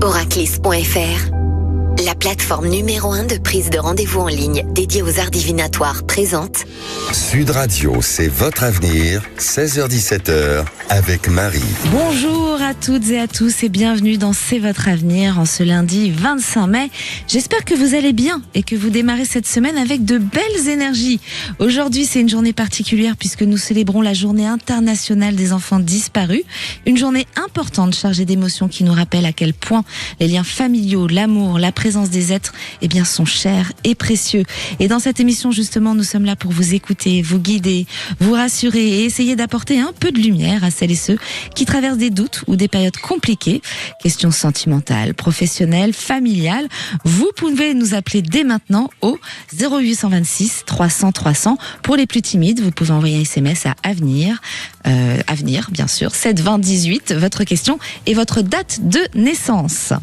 Oraclis.fr, la plateforme numéro 1 de prise de rendez-vous en ligne dédiée aux arts divinatoires présente Sud Radio, c'est votre avenir, 16h-17h, avec Marie. Bonjour à toutes et à tous et bienvenue dans C'est votre avenir en ce lundi 25 mai. J'espère que vous allez bien et que vous démarrez cette semaine avec de belles énergies. Aujourd'hui, c'est une journée particulière puisque nous célébrons la journée internationale des enfants disparus. Une journée importante chargée d'émotions qui nous rappelle à quel point les liens familiaux, l'amour, la présence des êtres sont chers et précieux. Et dans cette émission, justement, nous sommes là pour vous écouter, vous guider, vous rassurer et essayer d'apporter un peu de lumière à celles et ceux qui traversent des doutes ou des périodes compliquées. Questions sentimentales, professionnelles, familiales. Vous pouvez nous appeler dès maintenant au 0826 300 300. Pour les plus timides, vous pouvez envoyer un SMS à Avenir, bien sûr, 7 20 18, votre question et votre date de naissance.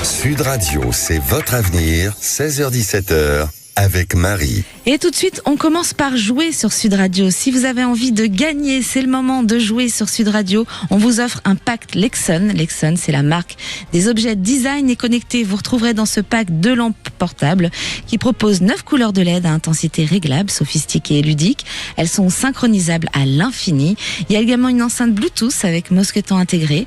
Sud Radio, c'est votre avenir, 16h-17h, avec Marie. Et tout de suite, on commence par jouer sur Sud Radio. Si vous avez envie de gagner, c'est le moment de jouer sur Sud Radio. On vous offre un pack Lexon. Lexon, c'est la marque des objets design et connectés. Vous retrouverez dans ce pack 2 lampes portables qui proposent 9 couleurs de LED à intensité réglable, sophistiquées et ludiques. Elles sont synchronisables à l'infini. Il y a également une enceinte Bluetooth avec mousqueton intégré.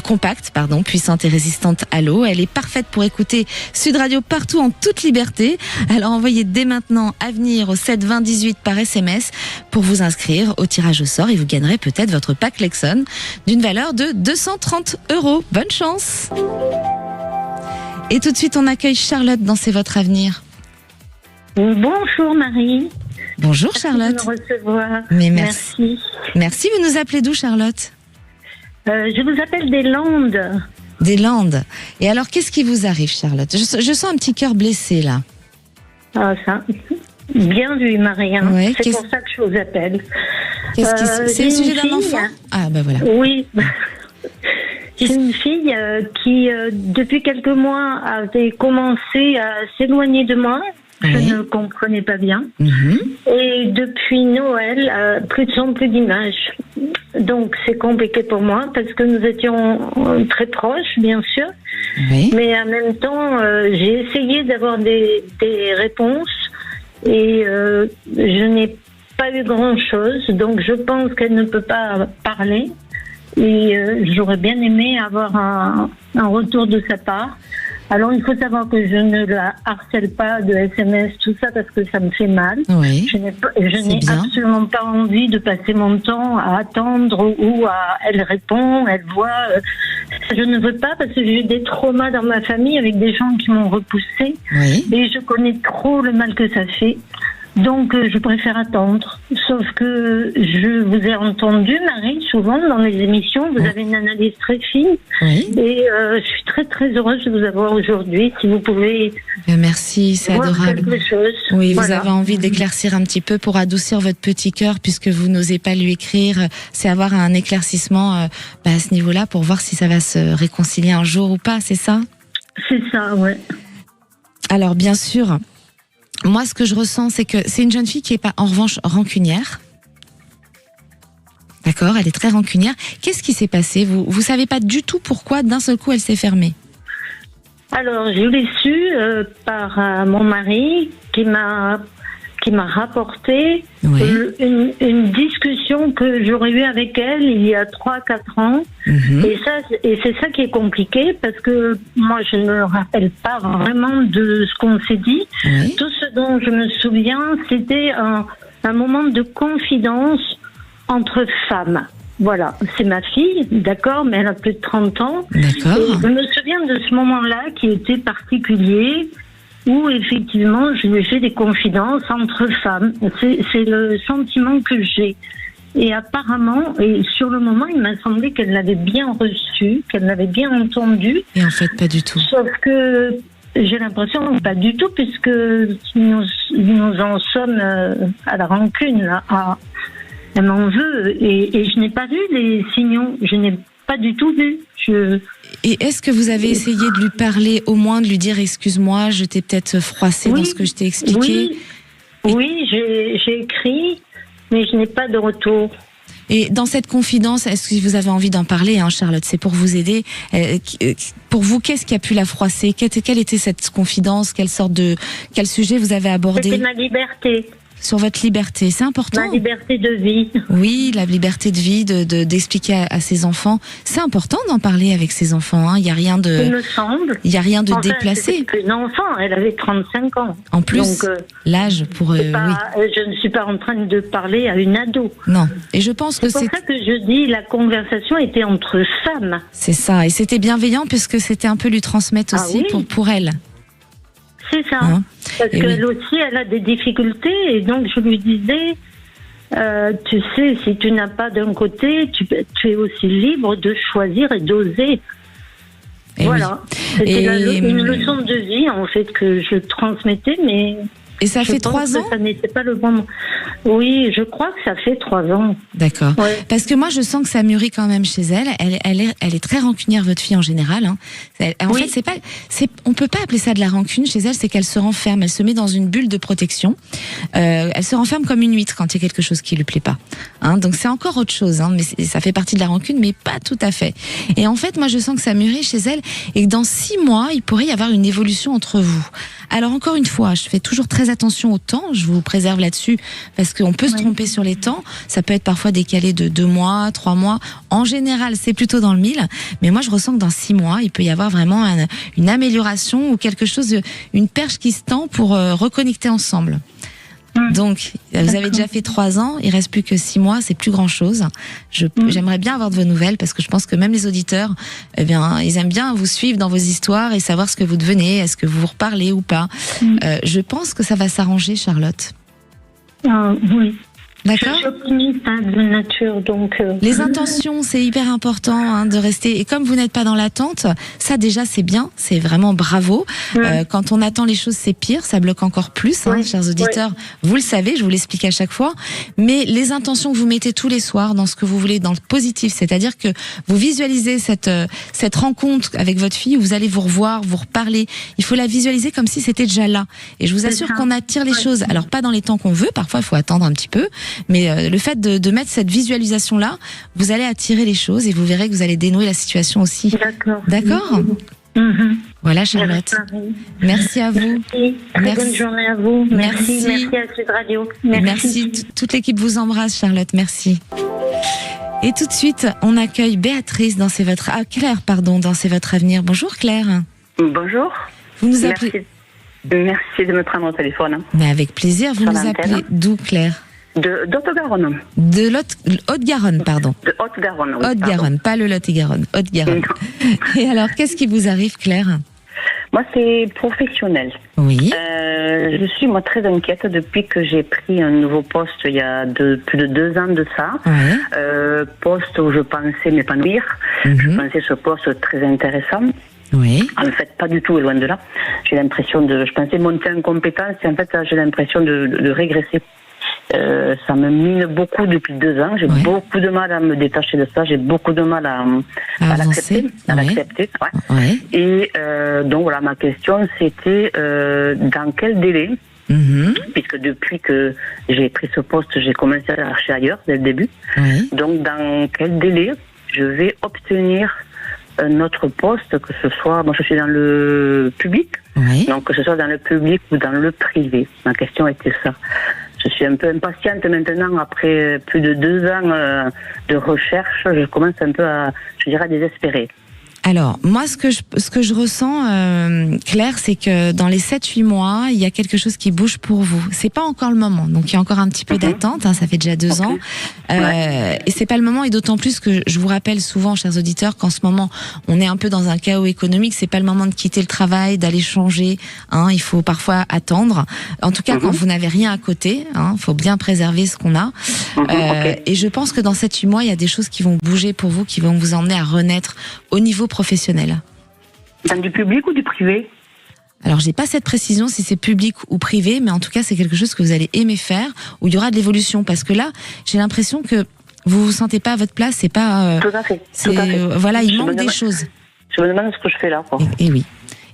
Compacte, puissante et résistante à l'eau. Elle est parfaite pour écouter Sud Radio partout en toute liberté. Alors envoyez dès maintenant Avenir au 7 20 18 par SMS pour vous inscrire au tirage au sort et vous gagnerez peut-être votre pack Lexon d'une valeur de 230 €. Bonne chance! Et tout de suite, on accueille Charlotte dans C'est votre avenir. Bonjour Marie. Bonjour Charlotte. Merci de me recevoir. Mais merci. Merci, vous nous appelez d'où Charlotte? Je vous appelle des Landes. Des Landes. Et alors, qu'est-ce qui vous arrive, Charlotte? Je sens un petit cœur blessé, là. Ah, ça. Bien vu, Marie. Ouais, c'est pour ça que je vous appelle. C'est le sujet d'un enfant? Ah, ben voilà. Oui. J'ai une fille qui, depuis quelques mois, avait commencé à s'éloigner de moi. Je ne comprenais pas bien. Et depuis Noël, plus de son, plus d'image. Donc c'est compliqué pour moi parce que nous étions très proches, bien sûr. Oui. Mais en même temps, j'ai essayé d'avoir des réponses et je n'ai pas eu grand-chose. Donc je pense qu'elle ne peut pas parler. Et j'aurais bien aimé avoir un retour de sa part. Alors, il faut savoir que je ne la harcèle pas de SMS, tout ça, parce que ça me fait mal. Oui, je n'ai absolument pas envie de passer mon temps à attendre ou à... Elle répond, elle voit. Je ne veux pas parce que j'ai eu des traumas dans ma famille avec des gens qui m'ont repoussée. Oui. Et je connais trop le mal que ça fait. Donc, je préfère attendre. Sauf que je vous ai entendu, Marie, souvent dans les émissions. Vous avez une analyse très fine. Oui. Et je suis très, très heureuse de vous avoir aujourd'hui. Si vous pouvez... Merci, c'est adorable. Quelque chose. Oui, voilà. Vous avez envie d'éclaircir un petit peu pour adoucir votre petit cœur puisque vous n'osez pas lui écrire. C'est avoir un éclaircissement à ce niveau-là pour voir si ça va se réconcilier un jour ou pas, c'est ça? C'est ça, ouais. Alors, bien sûr... Moi, ce que je ressens, c'est que c'est une jeune fille qui n'est pas, en revanche, rancunière. D'accord, elle est très rancunière. Qu'est-ce qui s'est passé? Vous savez pas du tout pourquoi, d'un seul coup, elle s'est fermée? Alors, je l'ai su par mon mari qui m'a rapporté une discussion que j'aurais eue avec elle il y a 3-4 ans. Et c'est ça qui est compliqué parce que moi, je ne me rappelle pas vraiment de ce qu'on s'est dit. Tout ce dont je me souviens, c'était un moment de confidence entre femmes. Voilà, c'est ma fille, d'accord, mais elle a plus de 30 ans. D'accord. Et je me souviens de ce moment-là qui était particulier, où effectivement je lui ai fait des confidences entre femmes. C'est le sentiment que j'ai. Et apparemment, et sur le moment, il m'a semblé qu'elle l'avait bien reçu, qu'elle l'avait bien entendu. Et en fait, pas du tout. Sauf que j'ai l'impression pas du tout, puisque nous en sommes à la rancune, là. Elle m'en veut, et je n'ai pas vu les signaux. Je n'ai pas du tout vu. Et est-ce que vous avez essayé de lui parler, au moins de lui dire excuse-moi, je t'ai peut-être froissé dans ce que je t'ai expliqué? Oui, j'ai écrit, mais je n'ai pas de retour. Et dans cette confidence, est-ce que vous avez envie d'en parler, hein, Charlotte? C'est pour vous aider. Pour vous, qu'est-ce qui a pu la froisser? Quelle était cette confidence? Quel sujet vous avez abordé? C'était ma liberté. Sur votre liberté, c'est important. Ma liberté de vie. Oui, la liberté de vie, d'expliquer à ses enfants. C'est important d'en parler avec ses enfants. Hein. Il y a rien de. Il me semble. Il y a rien de déplacé. C'était une enfant, elle avait 35 ans. En plus, donc, l'âge pour. Oui. Je ne suis pas en train de parler à une ado. Non. Et je pense que c'est pour ça que je dis la conversation était entre femmes. C'est ça, et c'était bienveillant puisque c'était un peu lui transmettre aussi pour elle. C'est ça. Hein? Parce qu'elle aussi, elle a des difficultés. Et donc, je lui disais, tu sais, si tu n'as pas d'un côté, tu es aussi libre de choisir et d'oser. Et voilà. C'était une leçon de vie, en fait, que je transmettais, mais... Et ça fait 3 ans? Ça n'était pas le bon moment. Oui, je crois que ça fait 3 ans. D'accord. Ouais. Parce que moi, je sens que ça mûrit quand même chez elle. Elle est très rancunière, votre fille en général. Hein. En fait, on peut pas appeler ça de la rancune chez elle. C'est qu'elle se renferme. Elle se met dans une bulle de protection. Elle se renferme comme une huître quand il y a quelque chose qui lui plaît pas. Hein, donc c'est encore autre chose. Hein, mais ça fait partie de la rancune, mais pas tout à fait. Et en fait, moi, je sens que ça mûrit chez elle et que dans 6 mois, il pourrait y avoir une évolution entre vous. Alors encore une fois, je fais toujours très attention au temps, je vous préserve là-dessus parce qu'on peut se tromper sur les temps, ça peut être parfois décalé de 2 mois, 3 mois, en général c'est plutôt dans le 1000, mais moi je ressens que dans 6 mois il peut y avoir vraiment une amélioration ou quelque chose, une perche qui se tend pour reconnecter ensemble. Donc, vous avez déjà fait 3 ans, il reste plus que 6 mois, c'est plus grand chose. J'aimerais bien avoir de vos nouvelles parce que je pense que même les auditeurs, eh bien, ils aiment bien vous suivre dans vos histoires et savoir ce que vous devenez, est-ce que vous vous reparlez ou pas. Je pense que ça va s'arranger, Charlotte. Oui. D'accord. Je suis optimiste de nature, donc... Les intentions, c'est hyper important hein, de rester... Et comme vous n'êtes pas dans l'attente, ça déjà c'est bien, c'est vraiment bravo. Quand on attend les choses, c'est pire, ça bloque encore plus, hein, chers auditeurs. Vous le savez, je vous l'explique à chaque fois. Mais les intentions que vous mettez tous les soirs dans ce que vous voulez, dans le positif, c'est-à-dire que vous visualisez cette rencontre avec votre fille, où vous allez vous revoir, vous reparler. Il faut la visualiser comme si c'était déjà là. Et je vous assure qu'on attire les choses. Alors pas dans les temps qu'on veut, parfois il faut attendre un petit peu. Mais le fait de mettre cette visualisation-là, vous allez attirer les choses et vous verrez que vous allez dénouer la situation aussi. D'accord. Voilà, Charlotte. Merci à vous. Merci. Bonne journée à vous. Merci à Sud Radio. Merci. Toute l'équipe vous embrasse, Charlotte. Merci. Et tout de suite, on accueille Béatrice dans Claire, dans C'est votre avenir. Bonjour Claire. Bonjour. Vous nous appelez. Merci de me prendre au téléphone. Mais avec plaisir. Vous nous appelez d'où, Claire? De Haute-Garonne. De Haute-Garonne, pardon. De Haute-Garonne, oui. Haute-Garonne, pas le Lot-et-Garonne. Haute-Garonne. Et alors, qu'est-ce qui vous arrive, Claire? Moi, c'est professionnel. Oui. Je suis, très inquiète depuis que j'ai pris un nouveau poste il y a plus de 2 ans de ça. Oui. Poste où je pensais m'épanouir. Je pensais ce poste très intéressant. Oui. En fait, pas du tout, loin de là. J'ai l'impression je pensais monter en compétence et en fait, j'ai l'impression de régresser. Ça me mine beaucoup depuis 2 ans. J'ai beaucoup de mal à me détacher de ça. J'ai beaucoup de mal à l'accepter. Ouais. Et donc voilà, ma question c'était dans quel délai, puisque depuis que j'ai pris ce poste, j'ai commencé à chercher ailleurs dès le début. Donc dans quel délai je vais obtenir un autre poste, que ce soit, moi je suis dans le public, donc que ce soit dans le public ou dans le privé. Ma question était ça. Je suis un peu impatiente maintenant, après plus de 2 ans de recherche, je commence un peu à désespérer. Alors, moi, ce que je ressens, Claire, c'est que dans les 7-8 mois, il y a quelque chose qui bouge pour vous. C'est pas encore le moment, donc il y a encore un petit peu d'attente, hein, ça fait déjà 2 ans. Et c'est pas le moment, et d'autant plus que je vous rappelle souvent, chers auditeurs, qu'en ce moment, on est un peu dans un chaos économique, c'est pas le moment de quitter le travail, d'aller changer, hein, il faut parfois attendre. En tout cas, quand vous n'avez rien à côté, hein, faut bien préserver ce qu'on a. Et je pense que dans 7-8 mois, il y a des choses qui vont bouger pour vous, qui vont vous emmener à renaître au niveau professionnel. Dans du public ou du privé? Alors, j'ai pas cette précision si c'est public ou privé, mais en tout cas, c'est quelque chose que vous allez aimer faire, où il y aura de l'évolution. Parce que là, j'ai l'impression que vous vous sentez pas à votre place, c'est pas... Tout à fait. Tout à fait. Voilà, il manque des choses. Je me demande ce que je fais là, quoi. Et oui.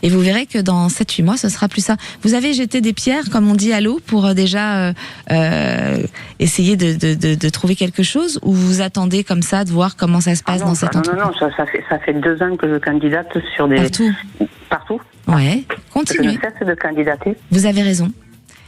Et vous verrez que dans 7-8 mois, ce sera plus ça. Vous avez jeté des pierres, comme on dit, à l'eau pour déjà essayer de trouver quelque chose, ou vous attendez comme ça de voir comment ça se passe dans cette entreprise? Non, ça fait 2 ans que je candidate sur des... Partout. Ouais, continuez. Je ne cesse de candidater. Vous avez raison.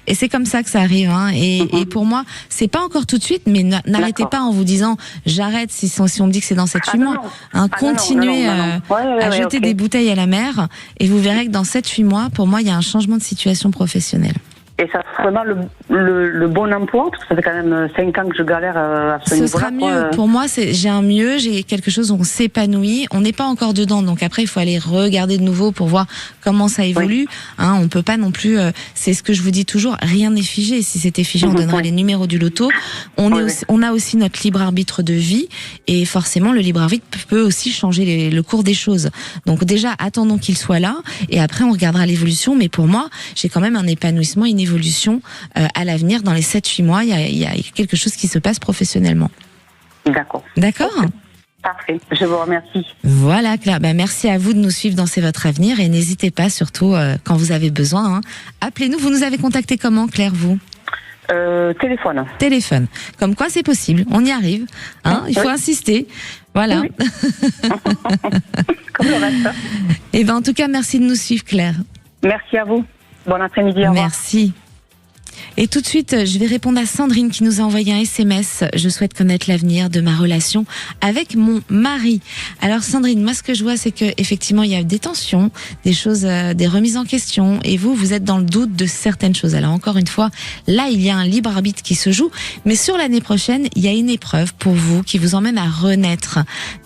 Et c'est comme ça que ça arrive, hein. Et pour moi, c'est pas encore tout de suite, mais n'arrêtez pas en vous disant j'arrête si on me dit que c'est dans 7-8 mois. Hein, continuez à jeter des bouteilles à la mer, et vous verrez que dans 7-8 mois, pour moi, il y a un changement de situation professionnelle. Et ça sera vraiment le bon emploi, parce que ça fait quand même 5 ans que je galère à ce niveau-là. Ce sera mieux. Pour moi, j'ai quelque chose où on s'épanouit. On n'est pas encore dedans, donc après, il faut aller regarder de nouveau pour voir comment ça évolue. Oui. Hein, on peut pas non plus, c'est ce que je vous dis toujours, rien n'est figé. Si c'était figé, on donnerait les numéros du loto. On a aussi notre libre arbitre de vie, et forcément, le libre arbitre peut aussi changer le cours des choses. Donc déjà, attendons qu'il soit là, et après, on regardera l'évolution. Mais pour moi, j'ai quand même un épanouissement, une évolution à l'avenir. Dans les 7-8 mois, il y a quelque chose qui se passe professionnellement. D'accord. D'accord. Parfait, je vous remercie. Voilà, Claire, merci à vous de nous suivre dans C'est votre avenir, et n'hésitez pas, surtout quand vous avez besoin, hein, appelez-nous. Vous nous avez contacté comment, Claire, vous? Téléphone. Comme quoi, c'est possible, on y arrive, hein, il faut insister. Voilà. Oui. Comme le reste. Et en tout cas, merci de nous suivre, Claire. Merci à vous. Bon après-midi, au revoir. Merci. Et tout de suite, je vais répondre à Sandrine qui nous a envoyé un SMS. Je souhaite connaître l'avenir de ma relation avec mon mari. Alors Sandrine, moi ce que je vois, c'est que effectivement il y a des tensions, des choses, des remises en question, et vous êtes dans le doute de certaines choses. Alors encore une fois, là il y a un libre arbitre qui se joue, mais sur l'année prochaine, il y a une épreuve pour vous qui vous emmène à renaître.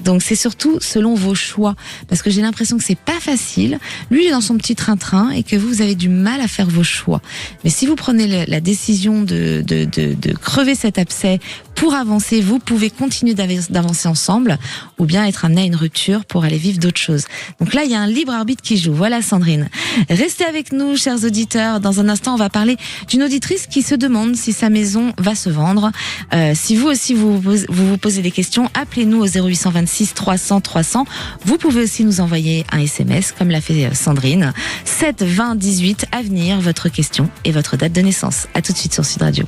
Donc c'est surtout selon vos choix, parce que j'ai l'impression que c'est pas facile. Lui il est dans son petit train-train et que vous avez du mal à faire vos choix. Mais si vous prenez la décision de crever cet abcès pour avancer, vous pouvez continuer d'avancer ensemble, ou bien être amené à une rupture pour aller vivre d'autres choses. Donc là, il y a un libre arbitre qui joue. Voilà, Sandrine. Restez avec nous, chers auditeurs. Dans un instant, on va parler d'une auditrice qui se demande si sa maison va se vendre. Si vous aussi, vous posez des questions, appelez-nous au 0826 300 300. Vous pouvez aussi nous envoyer un SMS, comme l'a fait Sandrine. 7 20 18, avenir, votre question et votre date de naissance. À tout de suite sur Sud Radio.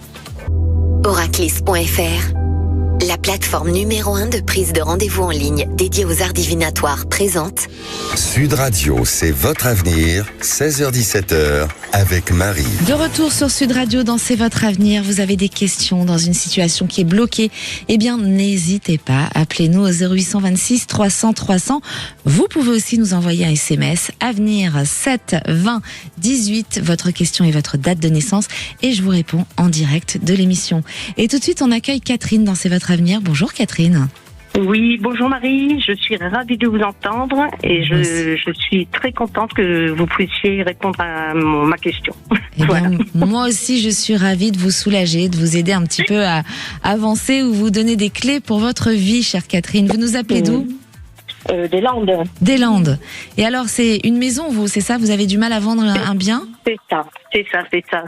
Oraclis.fr, la plateforme numéro 1 de prise de rendez-vous en ligne dédiée aux arts divinatoires, présente Sud Radio, c'est votre avenir, 16h-17h, avec Marie. De retour sur Sud Radio dans C'est votre avenir. Vous avez des questions dans une situation qui est bloquée, eh bien n'hésitez pas, appelez-nous au 0826 300 300. Vous pouvez aussi nous envoyer un SMS, avenir 7 20 18, votre question et votre date de naissance, et je vous réponds en direct de l'émission. Et tout de suite, on accueille Catherine dans C'est votre avenir. Bonjour Catherine. Oui, bonjour Marie, je suis ravie de vous entendre, et je suis très contente que vous puissiez répondre à ma question. Eh bien, moi aussi je suis ravie de vous soulager, de vous aider un petit peu à avancer ou vous donner des clés pour votre vie, chère Catherine. Vous nous appelez d'où ? Des Landes. Des Landes. Et alors c'est une maison, c'est ça ? Vous avez du mal à vendre un bien ? C'est ça.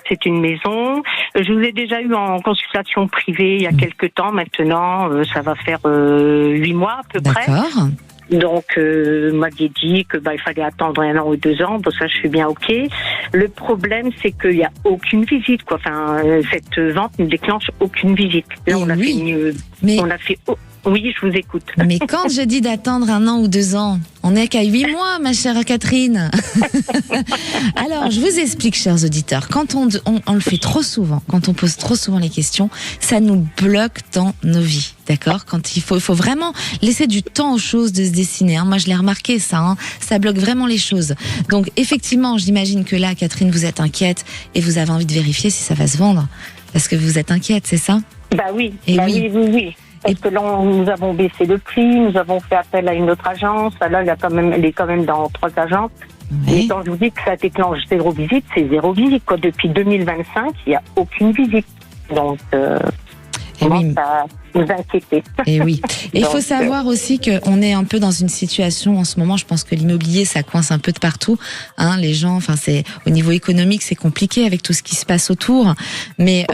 C'est une maison. Je vous ai déjà eu en consultation privée il y a quelques temps. Maintenant, ça va faire 8 mois à peu près. D'accord. Donc, m'aviez dit que il fallait attendre 1 an ou 2 ans. Bon, ça, je suis bien ok. Le problème, c'est qu'il n'y a aucune visite, quoi. Enfin, cette vente ne déclenche aucune visite. Là, on a fait oui, je vous écoute. Mais quand je dis d'attendre 1 an ou 2 ans, on n'est qu'à 8 mois, ma chère Catherine. Alors, je vous explique, chers auditeurs, quand on le fait trop souvent, quand on pose trop souvent les questions, ça nous bloque dans nos vies, d'accord ? Quand il faut vraiment laisser du temps aux choses de se dessiner. Moi, je l'ai remarqué, ça bloque vraiment les choses. Donc, effectivement, j'imagine que là, Catherine, vous êtes inquiète et vous avez envie de vérifier si ça va se vendre. Parce que vous êtes inquiète, c'est ça ? Oui. Oui. Parce que là, nous avons baissé le prix, nous avons fait appel à une autre agence. Là, elle est quand même dans 3 agences. Oui. Et quand je vous dis que ça déclenche 0 visite, c'est 0 visite, quoi. Depuis 2025, il n'y a aucune visite. Donc, ça nous inquiétait. Et oui. Et il faut savoir aussi qu'on est un peu dans une situation, en ce moment, je pense que l'immobilier, ça coince un peu de partout. Les gens, au niveau économique, c'est compliqué avec tout ce qui se passe autour. Mais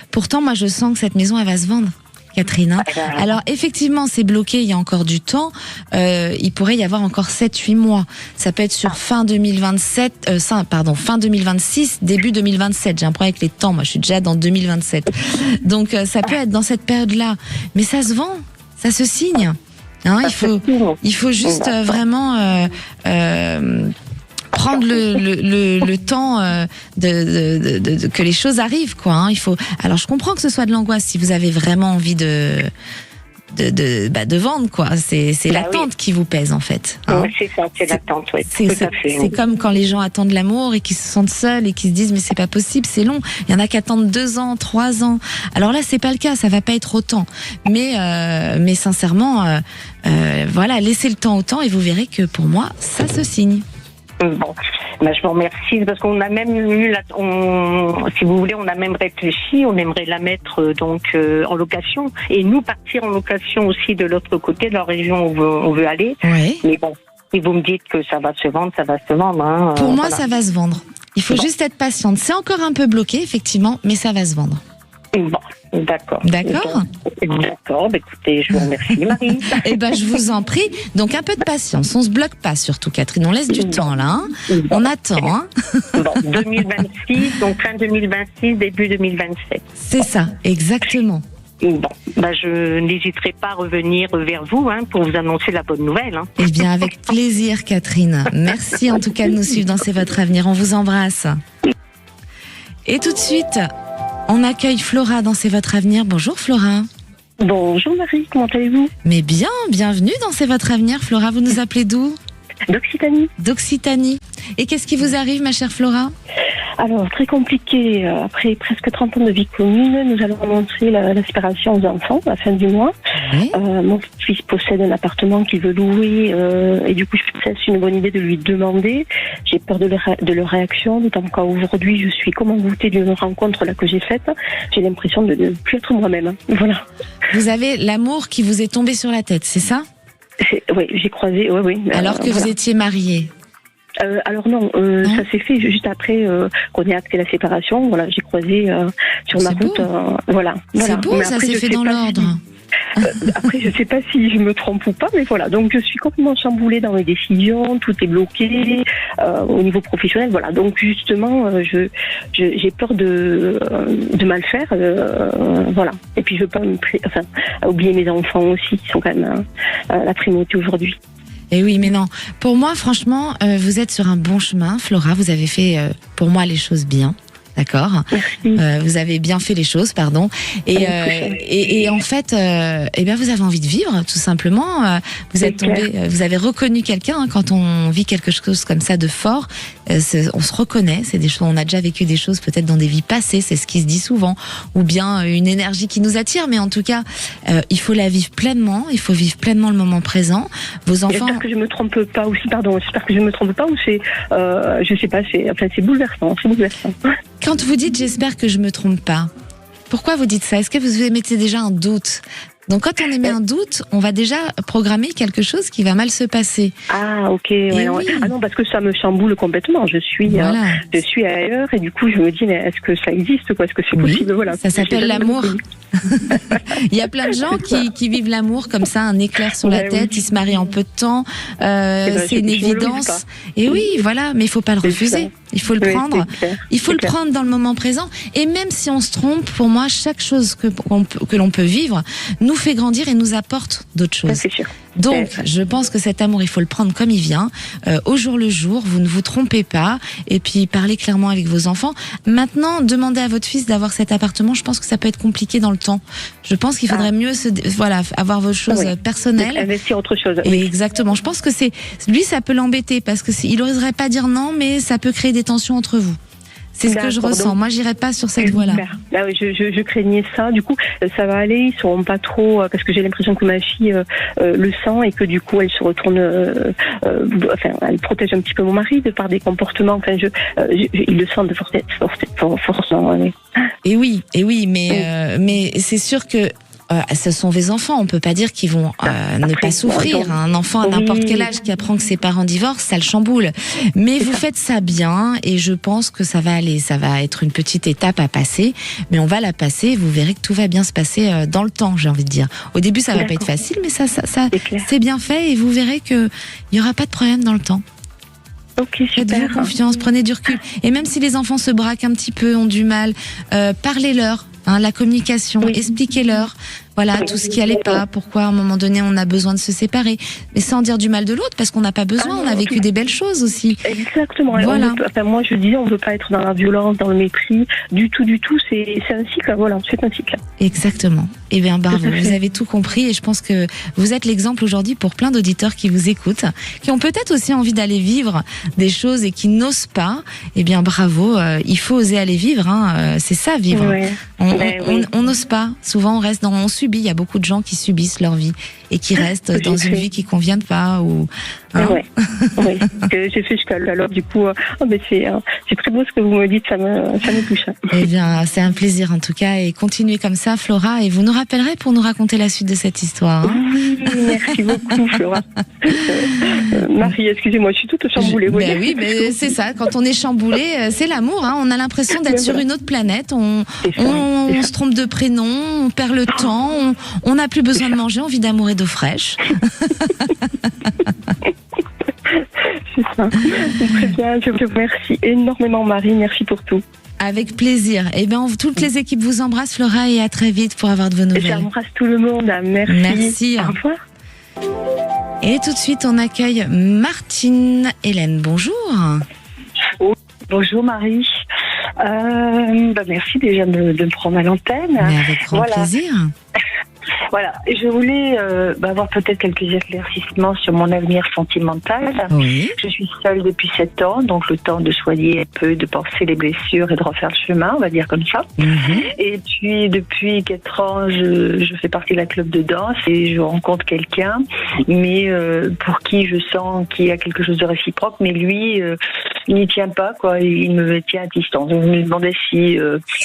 pourtant, moi, je sens que cette maison, elle va se vendre. Catherine. Alors effectivement, c'est bloqué, il y a encore du temps. Il pourrait y avoir encore 7-8 mois. Ça peut être sur fin 2026, début 2027. J'ai un problème avec les temps, moi je suis déjà dans 2027. Donc ça peut être dans cette période-là. Mais ça se vend, ça se signe. Hein, il faut juste vraiment prendre le temps que les choses arrivent, quoi. Hein. Alors je comprends que ce soit de l'angoisse si vous avez vraiment envie de vendre, quoi. C'est l'attente qui vous pèse, en fait. Hein. Oui, c'est ça, c'est l'attente, oui. C'est comme quand les gens attendent l'amour et qu'ils se sentent seuls et qu'ils se disent mais c'est pas possible, c'est long. Il y en a qui attendent 2 ans, 3 ans. Alors là, c'est pas le cas, ça va pas être autant. Mais sincèrement, voilà, laissez le temps au temps et vous verrez que pour moi, ça se signe. Bon, je vous remercie parce qu'on a même si vous voulez, on a même réfléchi, on aimerait la mettre en location et nous partir en location aussi de l'autre côté de la région où on veut aller. Oui. Mais bon, si vous me dites que ça va se vendre, ça va se vendre. Hein, pour moi, ça va se vendre. Il faut juste être patiente. C'est encore un peu bloqué, effectivement, mais ça va se vendre. Bon, d'accord. D'accord. D'accord. Écoutez, je vous remercie, Marie. Je vous en prie. Donc un peu de patience. On se bloque pas, surtout, Catherine. On laisse du temps là. Hein. On attend. Hein. Bon, 2026, donc fin 2026, début 2027. C'est ça, exactement. Bon, je n'hésiterai pas à revenir vers vous pour vous annoncer la bonne nouvelle. Hein. Eh bien, avec plaisir, Catherine. Merci en tout cas de nous suivre dans C'est votre avenir. On vous embrasse. Et tout de suite, on accueille Flora dans C'est votre avenir. Bonjour Flora. Bonjour Marie, comment allez-vous? Mais bien, bienvenue dans C'est votre avenir. Flora, vous nous appelez d'où? D'Occitanie. D'Occitanie. Et qu'est-ce qui vous arrive, ma chère Flora? Alors, très compliqué. Après presque 30 ans de vie commune, nous allons annoncer la séparation aux enfants à la fin du mois. Oui. Mon fils possède un appartement qu'il veut louer et du coup, je pense que c'est une bonne idée de lui demander. J'ai peur de leur réaction, d'autant qu'aujourd'hui, je suis comme envoûtée d'une rencontre là que j'ai faite. J'ai l'impression de ne plus être moi-même. Voilà. Vous avez l'amour qui vous est tombé sur la tête, c'est ça? Oui, j'ai croisé, oui. Alors que vous étiez mariée? Alors non, ça s'est fait juste après qu'on ait acté la séparation. Voilà, j'ai croisé sur ma route. Voilà. C'est beau, ça s'est fait dans l'ordre. Après, je sais pas si je me trompe ou pas, mais voilà. Donc, je suis complètement chamboulée dans mes décisions. Tout est bloqué au niveau professionnel. Voilà. Donc, justement, j'ai peur de mal faire. Voilà. Et puis, je veux pas oublier mes enfants aussi, qui sont quand même la primauté aujourd'hui. Et oui, mais non. Pour moi, franchement, vous êtes sur un bon chemin, Flora. Vous avez fait, pour moi, les choses bien. D'accord. Vous avez bien fait les choses, pardon. Et en fait, vous avez envie de vivre, tout simplement. Vous avez reconnu quelqu'un. Quand on vit quelque chose comme ça de fort, on se reconnaît. C'est des choses. On a déjà vécu des choses peut-être dans des vies passées. C'est ce qui se dit souvent. Ou bien une énergie qui nous attire. Mais en tout cas, il faut la vivre pleinement. Il faut vivre pleinement le moment présent. Vos enfants. J'espère que je me trompe pas aussi. Pardon. J'espère que je me trompe pas ou c'est. Je sais pas. C'est bouleversant. C'est bouleversant. Quand vous dites « j'espère que je me trompe pas », pourquoi vous dites ça? Est-ce que vous émettez déjà un doute? Donc quand on émet un doute, on va déjà programmer quelque chose qui va mal se passer. Ah ok. Oui. Ah non, parce que ça me chamboule complètement. Je suis ailleurs et du coup je me dis mais est-ce que ça existe quoi? Est-ce que c'est possible? Voilà. Ça s'appelle l'amour. Il y a plein de gens qui vivent l'amour comme ça, un éclair sur la tête, ils se marient en peu de temps, c'est une évidence. Et oui, voilà, mais il faut pas le refuser. Il faut le prendre. Il faut le prendre dans le moment présent. Et même si on se trompe, pour moi, chaque chose que l'on peut vivre nous fait grandir et nous apporte d'autres choses. C'est sûr. Donc, je pense que cet amour, il faut le prendre comme il vient, au jour le jour. Vous ne vous trompez pas. Et puis, parlez clairement avec vos enfants. Maintenant, demandez à votre fils d'avoir cet appartement. Je pense que ça peut être compliqué dans le temps. Je pense qu'il faudrait mieux avoir vos choses personnelles. Investir autre chose. Et exactement. Je pense que lui, ça peut l'embêter parce que il n'oserait pas dire non, mais ça peut créer des tensions entre vous. C'est ce que je ressens. Donc, moi, j'irai pas sur cette voie-là. Là, je craignais ça. Du coup, ça va aller. Ils seront pas trop, parce que j'ai l'impression que ma fille le sent et que du coup, elle se retourne. Elle protège un petit peu mon mari de par des comportements. Enfin, il le sent de forcément. Et oui, mais c'est sûr que. ce sont des enfants, on peut pas dire qu'ils vont ne pas souffrir. Un enfant à n'importe quel âge qui apprend que ses parents divorcent, ça le chamboule. Mais vous faites ça bien, et je pense que ça va aller. Ça va être une petite étape à passer, mais on va la passer, et vous verrez que tout va bien se passer dans le temps, j'ai envie de dire. Au début, ça va pas être facile, mais ça c'est bien fait, et vous verrez que il y aura pas de problème dans le temps. Ok, super. Faites-vous confiance, prenez du recul. Et même si les enfants se braquent un petit peu, ont du mal, parlez-leur. La communication, expliquez-leur tout ce qui allait pas, pourquoi à un moment donné on a besoin de se séparer, mais sans dire du mal de l'autre, parce qu'on n'a pas besoin, on a vécu des belles choses aussi. Exactement. Voilà. Moi je disais, on veut pas être dans la violence, dans le mépris, du tout, c'est un cycle, voilà, c'est un cycle. Exactement. Eh bien bravo, vous avez tout compris, et je pense que vous êtes l'exemple aujourd'hui pour plein d'auditeurs qui vous écoutent, qui ont peut-être aussi envie d'aller vivre des choses et qui n'osent pas. Eh bien bravo, il faut oser aller vivre, c'est ça vivre. Ouais. On n'ose pas. Souvent, on subit. Il y a beaucoup de gens qui subissent leur vie et qui restent dans une vie qui ne convient pas. Oui, j'ai fait jusqu'à alors du coup, c'est très beau ce que vous me dites, ça me touche. Eh bien, c'est un plaisir en tout cas, et continuez comme ça, Flora, et vous nous rappellerez pour nous raconter la suite de cette histoire. Oui, merci beaucoup, Flora. Marie, excusez-moi, je suis toute chamboulée. Oui, mais c'est ça. Quand on est chamboulé, c'est l'amour. On a l'impression d'être sur une autre planète. On se trompe de prénom, on perd le temps, on n'a plus besoin de manger, on vit d'amour et d'eau fraîche. C'est ça. Très bien, je vous remercie énormément, Marie, merci pour tout. Avec plaisir. Eh bien, toutes les équipes vous embrassent, Flora, et à très vite pour avoir de vos nouvelles. J'embrasse tout le monde, merci. Merci. Au revoir. Et tout de suite, on accueille Martine Hélène. Bonjour. Bonjour Marie. Merci déjà de me prendre à l'antenne. Mais avec grand plaisir. Voilà, je voulais avoir peut-être quelques éclaircissements sur mon avenir sentimental. Oui. Je suis seule depuis 7 ans, donc le temps de soigner un peu, de penser les blessures et de refaire le chemin, on va dire comme ça. Et puis depuis 4 ans, je fais partie de la club de danse et je rencontre quelqu'un, mais pour qui je sens qu'il y a quelque chose de réciproque, mais lui, il n'y tient pas, quoi. Il me tient à distance. Donc je me demandais si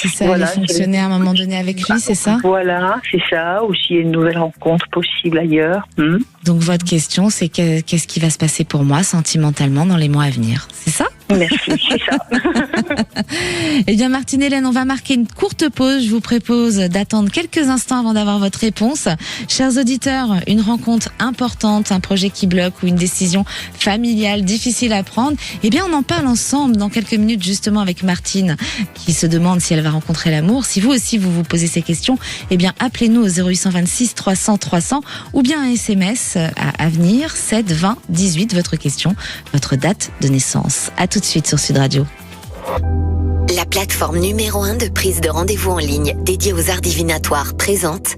ça allait fonctionner à un moment donné avec lui, c'est ça? Voilà, c'est ça. Ou s'il y a une nouvelle rencontre possible ailleurs. Donc votre question, c'est qu'est-ce qui va se passer pour moi sentimentalement dans les mois à venir, c'est ça? Merci, c'est ça. Eh bien, Martine Hélène, on va marquer une courte pause. Je vous propose d'attendre quelques instants avant d'avoir votre réponse. Chers auditeurs, une rencontre importante, un projet qui bloque ou une décision familiale difficile à prendre, eh bien, on en parle ensemble dans quelques minutes justement avec Martine qui se demande si elle va rencontrer l'amour. Si vous aussi vous vous posez ces questions, eh bien, appelez-nous au 0826 300 300 ou bien un SMS à Avenir 7 20 18, votre question, votre date de naissance. À tout de suite sur Sud Radio. La plateforme numéro 1 de prise de rendez-vous en ligne dédiée aux arts divinatoires présente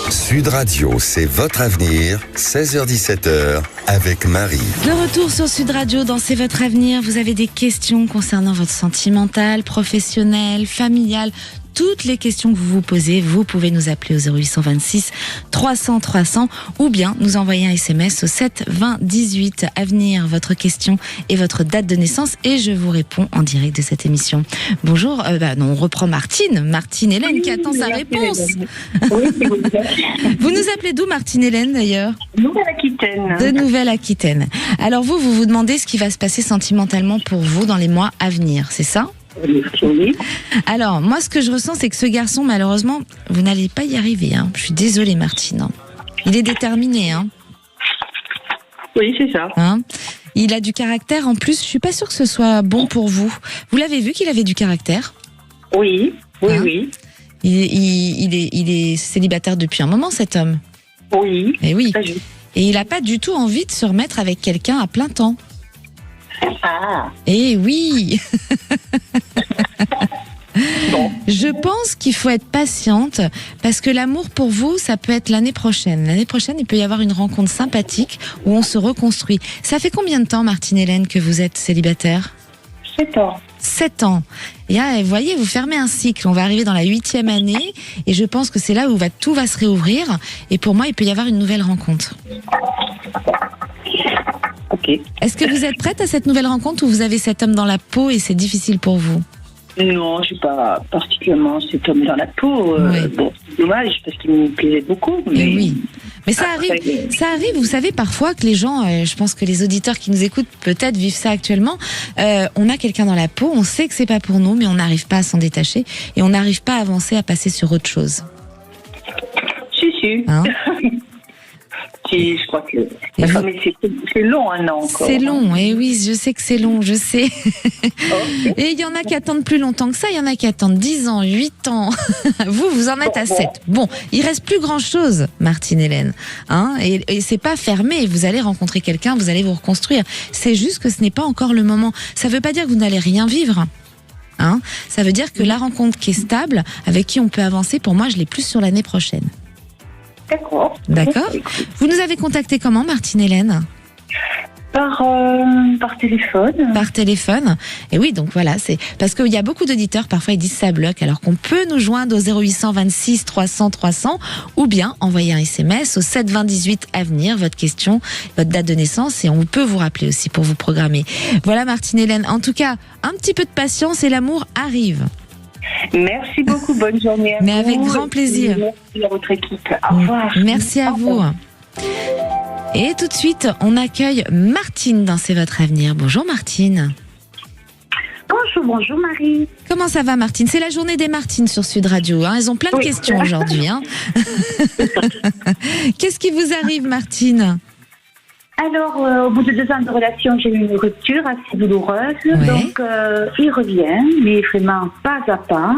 Sud Radio, c'est votre avenir, 16h-17h, avec Marie. De retour sur Sud Radio dans C'est votre avenir. Vous avez des questions concernant votre sentimental, professionnel, familial, toutes les questions que vous vous posez, vous pouvez nous appeler au 0826 300 300 ou bien nous envoyer un SMS au 7 20 18. Avenir, votre question et votre date de naissance et je vous réponds en direct de cette émission. Bonjour, on reprend Martine Hélène qui attend sa réponse. Oui, vous nous appelez d'où, Martine Hélène, d'ailleurs? Nouvelle-Aquitaine. De Nouvelle-Aquitaine. Alors vous vous demandez ce qui va se passer sentimentalement pour vous dans les mois à venir, c'est ça? Oui. Alors, moi, ce que je ressens, c'est que ce garçon, malheureusement, vous n'allez pas y arriver. Je suis désolée, Martine. Il est déterminé. Oui, c'est ça. Il a du caractère. En plus, je suis pas sûre que ce soit bon pour vous. Vous l'avez vu qu'il avait du caractère? Oui, oui. Il est célibataire depuis un moment, cet homme. Oui. Et oui. Et il n'a pas du tout envie de se remettre avec quelqu'un à plein temps. Ah. Eh oui. Bon. Je pense qu'il faut être patiente parce que l'amour pour vous, ça peut être l'année prochaine. L'année prochaine, il peut y avoir une rencontre sympathique où on se reconstruit. Ça fait combien de temps, Martine Hélène, que vous êtes célibataire? 7 ans. 7 ans. Et là, vous voyez, vous fermez un cycle. On va arriver dans la 8e année et je pense que c'est là où tout va se réouvrir. Et pour moi, il peut y avoir une nouvelle rencontre. Ok. Est-ce que vous êtes prête à cette nouvelle rencontre ou vous avez cet homme dans la peau et c'est difficile pour vous? Non, je n'ai pas particulièrement cet homme dans la peau. Bon, c'est dommage parce qu'il me plaisait beaucoup. Mais oui. Mais ça arrive, vous savez, parfois que les gens, je pense que les auditeurs qui nous écoutent peut-être vivent ça actuellement. On a quelqu'un dans la peau, on sait que c'est pas pour nous, mais on n'arrive pas à s'en détacher et on n'arrive pas à avancer, à passer sur autre chose. Si. Hein? Si, je crois que. Mais c'est long, un an encore. C'est long, et oui, je sais que c'est long, je sais. Okay. Et il y en a qui attendent plus longtemps que ça, il y en a qui attendent 10 ans, 8 ans. Vous en êtes à 7. Bon, il reste plus grand-chose, Martine Hélène. Hein, et c'est pas fermé, vous allez rencontrer quelqu'un, vous allez vous reconstruire. C'est juste que ce n'est pas encore le moment. Ça veut pas dire que vous n'allez rien vivre. Hein, ça veut dire que la rencontre qui est stable, avec qui on peut avancer, pour moi, je l'ai plus sur l'année prochaine. D'accord. Vous nous avez contacté comment, Martine Hélène ? Par téléphone. Par téléphone. Et oui, donc voilà, c'est parce qu'il y a beaucoup d'auditeurs, parfois ils disent ça bloque, alors qu'on peut nous joindre au 0800 26 300 300 ou bien envoyer un SMS au 7 20 18 à venir, votre question, votre date de naissance, et on peut vous rappeler aussi pour vous programmer. Voilà, Martine Hélène. En tout cas, un petit peu de patience et l'amour arrive. Merci beaucoup, bonne journée à vous. Mais avec grand plaisir. Merci à votre équipe. Au revoir. Merci à vous. Et tout de suite, on accueille Martine dans C'est votre avenir. Bonjour Martine. Bonjour Marie. Comment ça va Martine ? C'est la journée des Martines sur Sud Radio. Hein. Elles ont plein de questions aujourd'hui. Hein. Qu'est-ce qui vous arrive Martine ? Alors, au bout de 2 ans de relation, j'ai eu une rupture assez douloureuse. Ouais. Donc, il revient, mais vraiment pas à pas,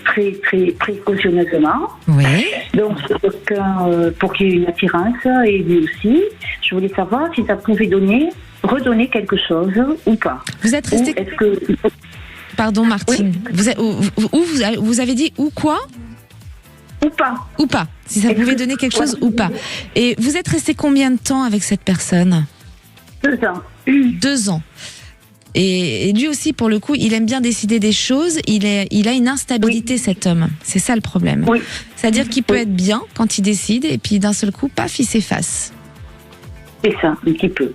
très, très précautionneusement. Ouais. Donc, c'est quelqu'un pour qu'il y ait une attirance, et lui aussi. Je voulais savoir si ça pouvait redonner quelque chose ou pas. Vous êtes resté... Pardon Martine, oui. Vous avez dit ou quoi ? Ou pas, si ça pouvait donner quelque chose ou pas. Et vous êtes resté combien de temps avec cette personne ? 2 ans. 2 ans. Et lui aussi, pour le coup, il aime bien décider des choses. Il a une instabilité, cet homme. C'est ça le problème. Oui. C'est-à-dire qu'il peut être bien quand il décide, et puis d'un seul coup, paf, il s'efface. C'est ça, un petit peu.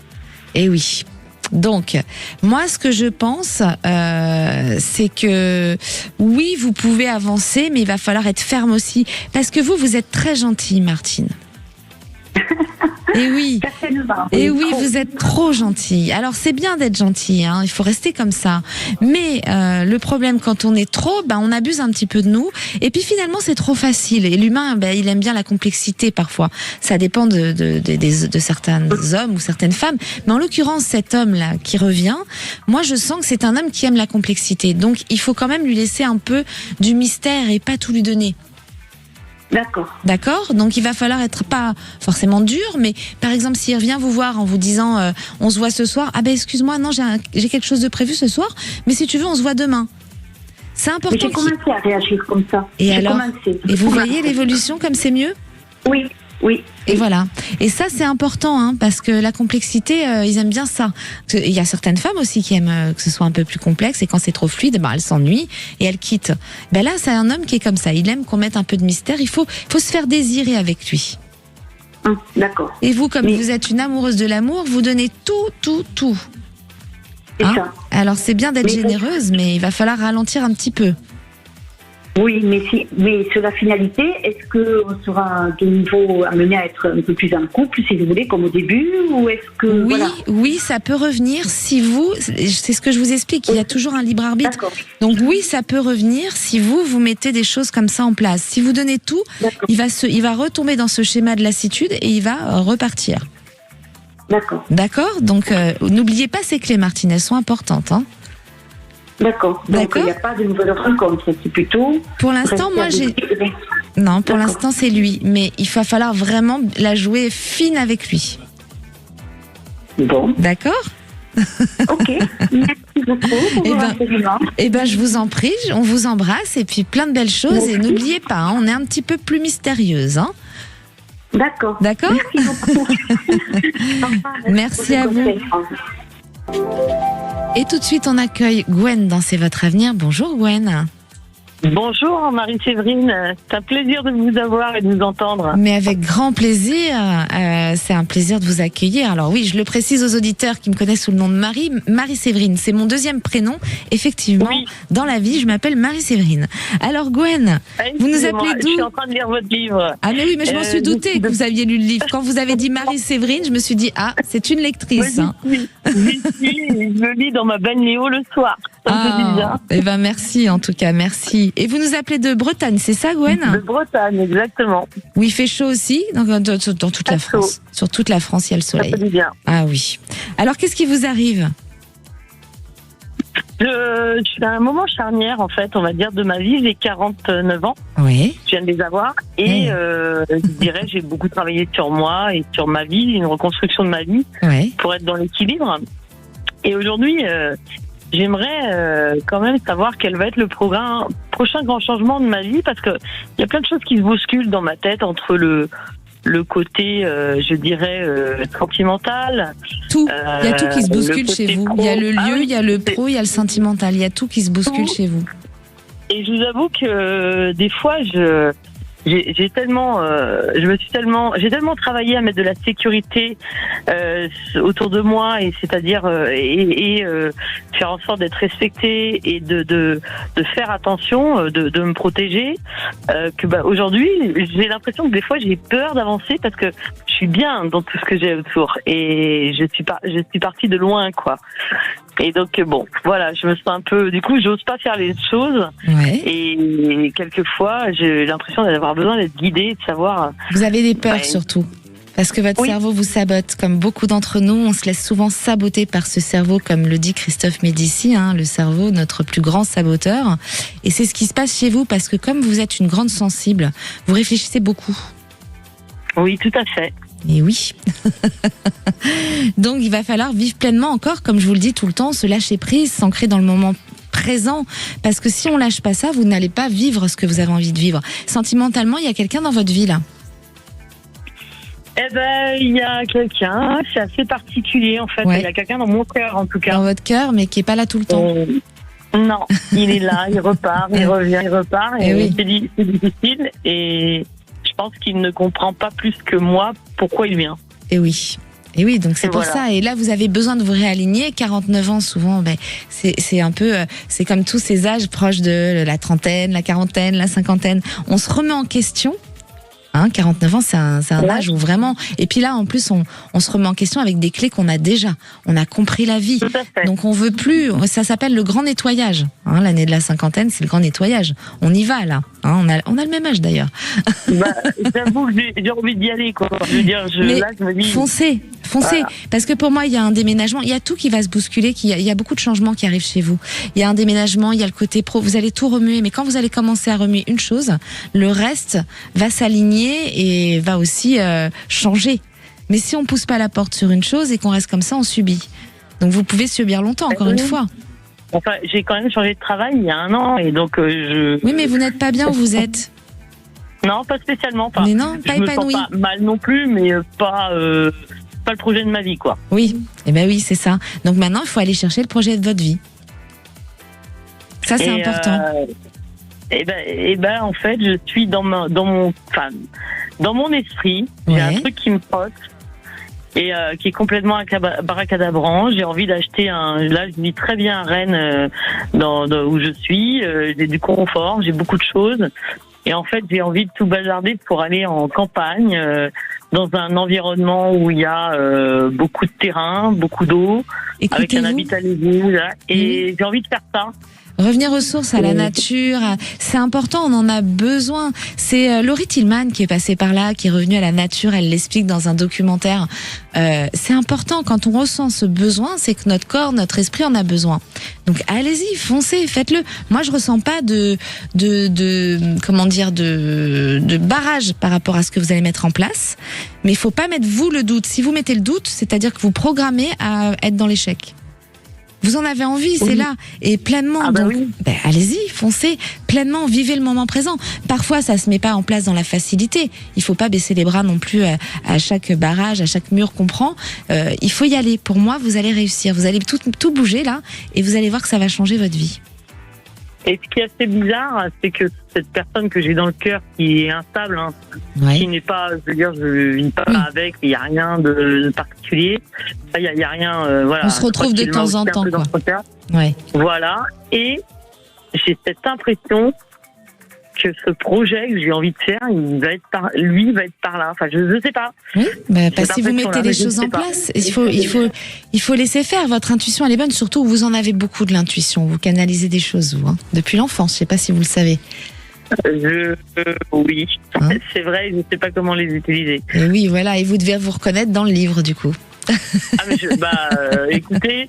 Et oui. Donc, moi, ce que je pense, c'est que oui, vous pouvez avancer, mais il va falloir être ferme aussi. Parce que vous êtes très gentille, Martine. Et oui, vous êtes trop gentille. Alors c'est bien d'être gentille, hein, il faut rester comme ça. Mais le problème quand on est trop, on abuse un petit peu de nous. Et puis finalement c'est trop facile. Et l'humain, il aime bien la complexité parfois. Ça dépend de certains hommes ou certaines femmes. Mais en l'occurrence cet homme-là qui revient, moi je sens que c'est un homme qui aime la complexité. Donc il faut quand même lui laisser un peu du mystère et pas tout lui donner. D'accord. Donc il va falloir être pas forcément dur, mais par exemple s'il revient vous voir en vous disant on se voit ce soir, excuse-moi, non j'ai quelque chose de prévu ce soir, mais si tu veux on se voit demain. C'est important. Mais j'ai commencé à réagir comme ça. Et vous voyez l'évolution comme c'est mieux ? Oui. Et voilà. Et ça, c'est important, hein, parce que la complexité, ils aiment bien ça. Il y a certaines femmes aussi qui aiment que ce soit un peu plus complexe, et quand c'est trop fluide, elles s'ennuient et elles quittent. Là, c'est un homme qui est comme ça. Il aime qu'on mette un peu de mystère. Il faut se faire désirer avec lui. D'accord. Et vous, comme vous êtes une amoureuse de l'amour, vous donnez tout. C'est ça. Alors, c'est bien d'être généreuse, mais il va falloir ralentir un petit peu. Oui, mais sur la finalité, est-ce qu'on sera de nouveau amené à être un peu plus en couple, si vous voulez, comme au début, ou est-ce que... Oui, ça peut revenir si vous... C'est ce que je vous explique, il y a toujours un libre arbitre. D'accord. Donc oui, ça peut revenir si vous mettez des choses comme ça en place. Si vous donnez tout, il va retomber dans ce schéma de lassitude et il va repartir. D'accord. Donc n'oubliez pas ces clés, Martine, elles sont importantes, hein. D'accord. Donc il n'y a pas de nouvelles rencontres, c'est plutôt... Pour l'instant, moi j'ai... Non, pour l'instant c'est lui, mais il va falloir vraiment la jouer fine avec lui. Bon. D'accord. Ok, merci beaucoup. Je vous en prie, on vous embrasse et puis plein de belles choses. Et n'oubliez pas, on est un petit peu plus mystérieuse, hein. D'accord. Merci beaucoup. Merci à vous. Et tout de suite, on accueille Gwen dans C'est votre avenir. Bonjour Gwen. Bonjour Marie-Séverine, c'est un plaisir de vous avoir et de vous entendre. Mais avec grand plaisir, c'est un plaisir de vous accueillir. Alors oui, je le précise aux auditeurs qui me connaissent sous le nom de Marie-Séverine, c'est mon deuxième prénom. Effectivement, dans la vie, je m'appelle Marie-Séverine. Alors Gwen, vous nous appelez d'où ? Je suis en train de lire votre livre. Ah mais oui, mais je m'en suis doutée que vous aviez lu le livre. Quand vous avez dit Marie-Séverine, je me suis dit, ah, c'est une lectrice. Oui, je le lis dans ma bagnole le soir. Eh ben merci en tout cas, merci. Et vous nous appelez de Bretagne, c'est ça Gwen ? De Bretagne, exactement. Où il fait chaud aussi, dans toute la France. Sur toute la France, il y a le soleil. Ça fait du bien. Ah oui. Alors qu'est-ce qui vous arrive ? Je suis à un moment charnière, en fait, on va dire, de ma vie. J'ai 49 ans. Oui. Je viens de les avoir. Et je dirais, j'ai beaucoup travaillé sur moi et sur ma vie, une reconstruction de ma vie pour être dans l'équilibre. Et aujourd'hui, j'aimerais quand même savoir quel va être le prochain grand changement de ma vie, parce que il y a plein de choses qui se bousculent dans ma tête entre le côté, je dirais, sentimental. Tout. Il y a tout qui se bouscule chez vous. Il y a le lieu, il y a le pro, il y a le sentimental. Il y a tout qui se bouscule chez vous. Et je vous avoue que des fois, j'ai tellement travaillé à mettre de la sécurité autour de moi, et c'est-à-dire faire en sorte d'être respectée et de faire attention, de me protéger, que aujourd'hui j'ai l'impression que des fois j'ai peur d'avancer parce que je suis bien dans tout ce que j'ai autour et je suis partie de loin, quoi. Et donc bon, voilà, je me sens un peu, du coup, j'ose pas faire les choses. Et quelquefois, j'ai l'impression d'avoir besoin d'être guidée, de savoir. Vous avez des peurs surtout, parce que votre cerveau vous sabote. Comme beaucoup d'entre nous, on se laisse souvent saboter par ce cerveau, comme le dit Christophe Médici, le cerveau, notre plus grand saboteur. Et c'est ce qui se passe chez vous, parce que comme vous êtes une grande sensible, vous réfléchissez beaucoup. Oui, tout à fait. Et oui. Donc il va falloir vivre pleinement encore, comme je vous le dis tout le temps, se lâcher prise, s'ancrer dans le moment présent, parce que si on lâche pas ça, vous n'allez pas vivre ce que vous avez envie de vivre. Sentimentalement, il y a quelqu'un dans votre vie là ? Eh ben, il y a quelqu'un, c'est assez particulier en fait. Il y a quelqu'un dans mon cœur en tout cas. Dans votre cœur, mais qui est pas là tout le temps. Non, il est là, il repart, il revient, il repart, et c'est difficile, et je pense qu'il ne comprend pas plus que moi pourquoi il vient. Et oui, donc c'est pour ça. Et là, vous avez besoin de vous réaligner. 49 ans, souvent, c'est un peu, c'est comme tous ces âges proches de la trentaine, la quarantaine, la cinquantaine. On se remet en question. 49 ans, c'est un âge où vraiment. Et puis là, en plus, on se remet en question avec des clés qu'on a déjà. On a compris la vie. Donc on veut plus. Ça s'appelle le grand nettoyage. L'année de la cinquantaine, c'est le grand nettoyage. On y va là. On a le même âge d'ailleurs. J'avoue que j'ai envie d'y aller, quoi. Je veux dire, là, je me dis. Foncez. Voilà. Parce que pour moi, il y a un déménagement. Il y a tout qui va se bousculer. Il y a beaucoup de changements qui arrivent chez vous. Il y a un déménagement. Il y a le côté pro. Vous allez tout remuer. Mais quand vous allez commencer à remuer une chose, le reste va s'aligner et va aussi changer. Mais si on pousse pas la porte sur une chose et qu'on reste comme ça, on subit. Donc vous pouvez subir longtemps, encore une fois. Enfin, j'ai quand même changé de travail il y a 1 an et donc Oui, mais vous n'êtes pas bien où vous êtes. Non, pas spécialement. Mais non, pas épanoui. Je me sens pas mal non plus, mais pas le projet de ma vie, quoi. Oui, oui, c'est ça. Donc maintenant, il faut aller chercher le projet de votre vie. Ça, c'est important. Et ben, en fait, je suis dans mon esprit. J'ai un truc qui me trotte et qui est complètement baracadabrant. J'ai envie d'acheter là, je vis très bien à Rennes, où je suis. J'ai du confort, j'ai beaucoup de choses. Et en fait, j'ai envie de tout bazarder pour aller en campagne, dans un environnement où il y a beaucoup de terrain, beaucoup d'eau, avec un habitat léger. Et j'ai envie de faire ça. Revenir aux sources, à la nature, c'est important, on en a besoin. C'est Laurie Tillman qui est passée par là, qui est revenue à la nature, elle l'explique dans un documentaire. C'est important, quand on ressent ce besoin, c'est que notre corps, notre esprit en a besoin. Donc allez-y, foncez, faites-le. Moi, je ressens pas de barrage par rapport à ce que vous allez mettre en place. Mais il faut pas mettre vous le doute. Si vous mettez le doute, c'est-à-dire que vous programmez à être dans l'échec. Vous en avez envie, c'est là, et pleinement. Allez-y, foncez, pleinement, vivez le moment présent. Parfois, ça se met pas en place dans la facilité. Il faut pas baisser les bras non plus à chaque barrage, à chaque mur qu'on prend. Il faut y aller. Pour moi, vous allez réussir. Vous allez tout bouger là, et vous allez voir que ça va changer votre vie. Et ce qui est assez bizarre, c'est que cette personne que j'ai dans le cœur, qui est instable, qui n'est pas, je veux dire, je vis pas avec, il n'y a rien de particulier. Il y a rien, voilà. On se retrouve de temps en temps, quoi. Ouais. Voilà. Et j'ai cette impression que ce projet que j'ai envie de faire, lui va être par là. Enfin, je sais pas. Oui, si vous mettez les choses en place, il faut laisser faire. Votre intuition, elle est bonne. Surtout, vous en avez beaucoup de l'intuition. Vous canalisez des choses, vous, depuis l'enfance. Je sais pas si vous le savez. Oui, c'est vrai. Je sais pas comment les utiliser. Et oui, voilà. Et vous devez vous reconnaître dans le livre, du coup. Écoutez.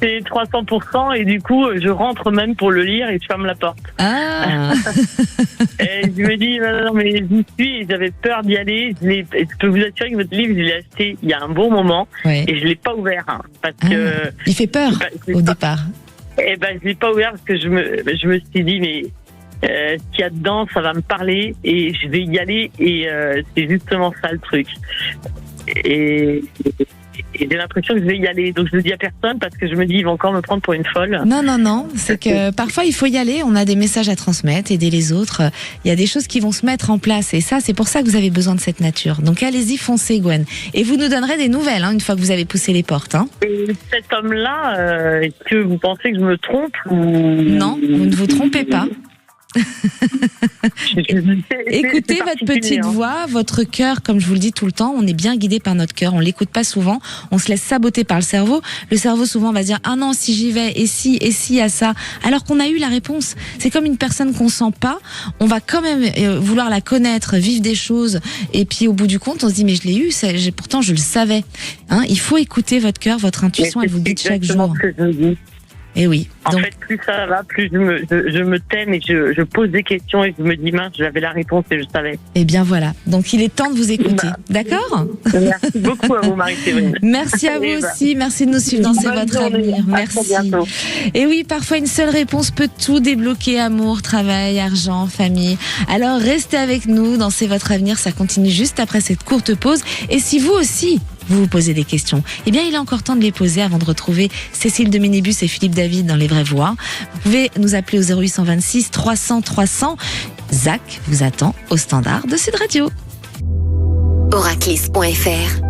C'est 300% et du coup je rentre même pour le lire et je ferme la porte. Et je me dis non mais j'y suis et j'avais peur d'y aller. Je peux vous assurer que votre livre je l'ai acheté il y a un bon moment et je l'ai pas ouvert parce que il fait peur au départ. Et je l'ai pas ouvert parce que je me suis dit mais ce qu'il y a dedans ça va me parler et je vais y aller et c'est justement ça le truc. Et j'ai l'impression que je vais y aller. Donc je le dis à personne parce que je me dis ils vont encore me prendre pour une folle. Non. C'est que parfois il faut y aller. On a des messages à transmettre, aider les autres. Il y a des choses qui vont se mettre en place. Et ça, c'est pour ça que vous avez besoin de cette nature. Donc allez-y, foncez, Gwen. Et vous nous donnerez des nouvelles une fois que vous avez poussé les portes. Et cet homme-là, est-ce que vous pensez que je me trompe ou... Non, vous ne vous trompez pas. Écoutez votre petite voix, votre cœur, comme je vous le dis tout le temps, on est bien guidé par notre cœur, on l'écoute pas souvent, on se laisse saboter par le cerveau. Le cerveau souvent va se dire ah non si j'y vais et si à ça, alors qu'on a eu la réponse. C'est comme une personne qu'on sent pas, on va quand même vouloir la connaître, vivre des choses, et puis au bout du compte on se dit mais je l'ai eu, pourtant je le savais. Il faut écouter votre cœur, votre intuition, elle vous guide chaque jour. Et oui. En fait, plus ça va, plus je me t'aime et je pose des questions et je me dis mince, j'avais la réponse et je savais. Et bien voilà. Donc il est temps de vous écouter. D'accord ? Merci beaucoup à vous, Marie-Séverine. Merci à vous aussi. Merci de nous suivre dans C'est votre avenir. Merci. Et oui, parfois une seule réponse peut tout débloquer. Amour, travail, argent, famille. Alors restez avec nous dans C'est votre avenir. Ça continue juste après cette courte pause. Et si vous aussi, vous posez des questions, eh bien il est encore temps de les poser avant de retrouver Cécile de Minibus et Philippe David dans Les Vraies Voix. Vous pouvez nous appeler au 0826 300 300. Zach vous attend au standard de Sud Radio. Oraclis.fr,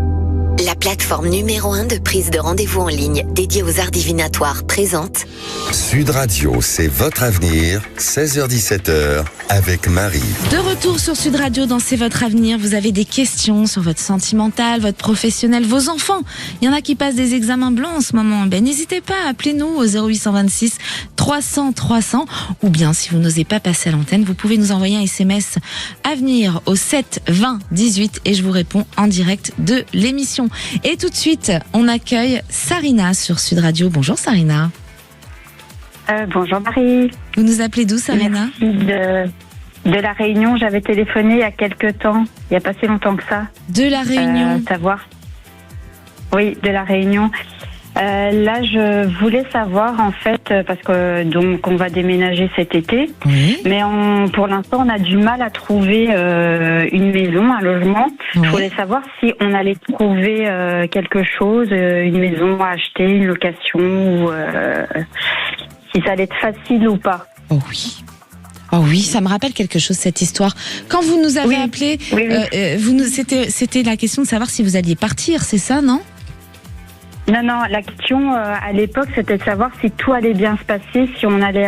la plateforme numéro 1 de prise de rendez-vous en ligne dédiée aux arts divinatoires présente Sud Radio, c'est votre avenir, 16h-17h, avec Marie. De retour sur Sud Radio dans C'est votre avenir. Vous avez des questions sur votre sentimental, votre professionnel, vos enfants. Il y en a qui passent des examens blancs en ce moment. N'hésitez pas, appelez-nous au 0826 300 300. Ou bien, si vous n'osez pas passer à l'antenne, vous pouvez nous envoyer un SMS avenir au 7 20 18 et je vous réponds en direct de l'émission. Et tout de suite, on accueille Sarina sur Sud Radio. Bonjour Sarina. Bonjour Marie. Vous nous appelez d'où Sarina ? Merci de La Réunion. J'avais téléphoné il y a quelques temps, il n'y a pas si longtemps que ça. De La Réunion savoir. Oui, de La Réunion. Là, je voulais savoir en fait, parce que donc on va déménager cet été, mais pour l'instant on a du mal à trouver une maison, un logement. Je voulais savoir si on allait trouver quelque chose, une maison à acheter, une location, ou si ça allait être facile ou pas. Oh oui, ça me rappelle quelque chose cette histoire. Quand vous nous avez appelé, c'était la question de savoir si vous alliez partir, c'est ça, non ? Non, la question à l'époque, c'était de savoir si tout allait bien se passer, si on allait,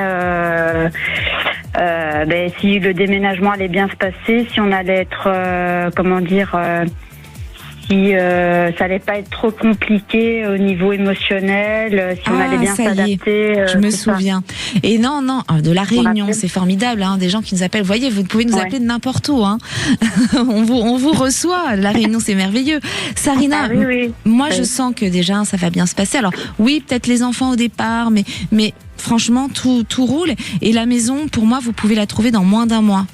si le déménagement allait bien se passer, si on allait être, si ça allait pas être trop compliqué au niveau émotionnel, si on allait bien s'adapter. Je me souviens. Et non, de La Réunion, c'est formidable, des gens qui nous appellent. Vous voyez, vous pouvez nous appeler de n'importe où. on vous reçoit. La Réunion, c'est merveilleux. Sarina, moi, je sens que déjà, ça va bien se passer. Alors, oui, peut-être les enfants au départ, mais franchement, tout roule. Et la maison, pour moi, vous pouvez la trouver dans moins d'un mois.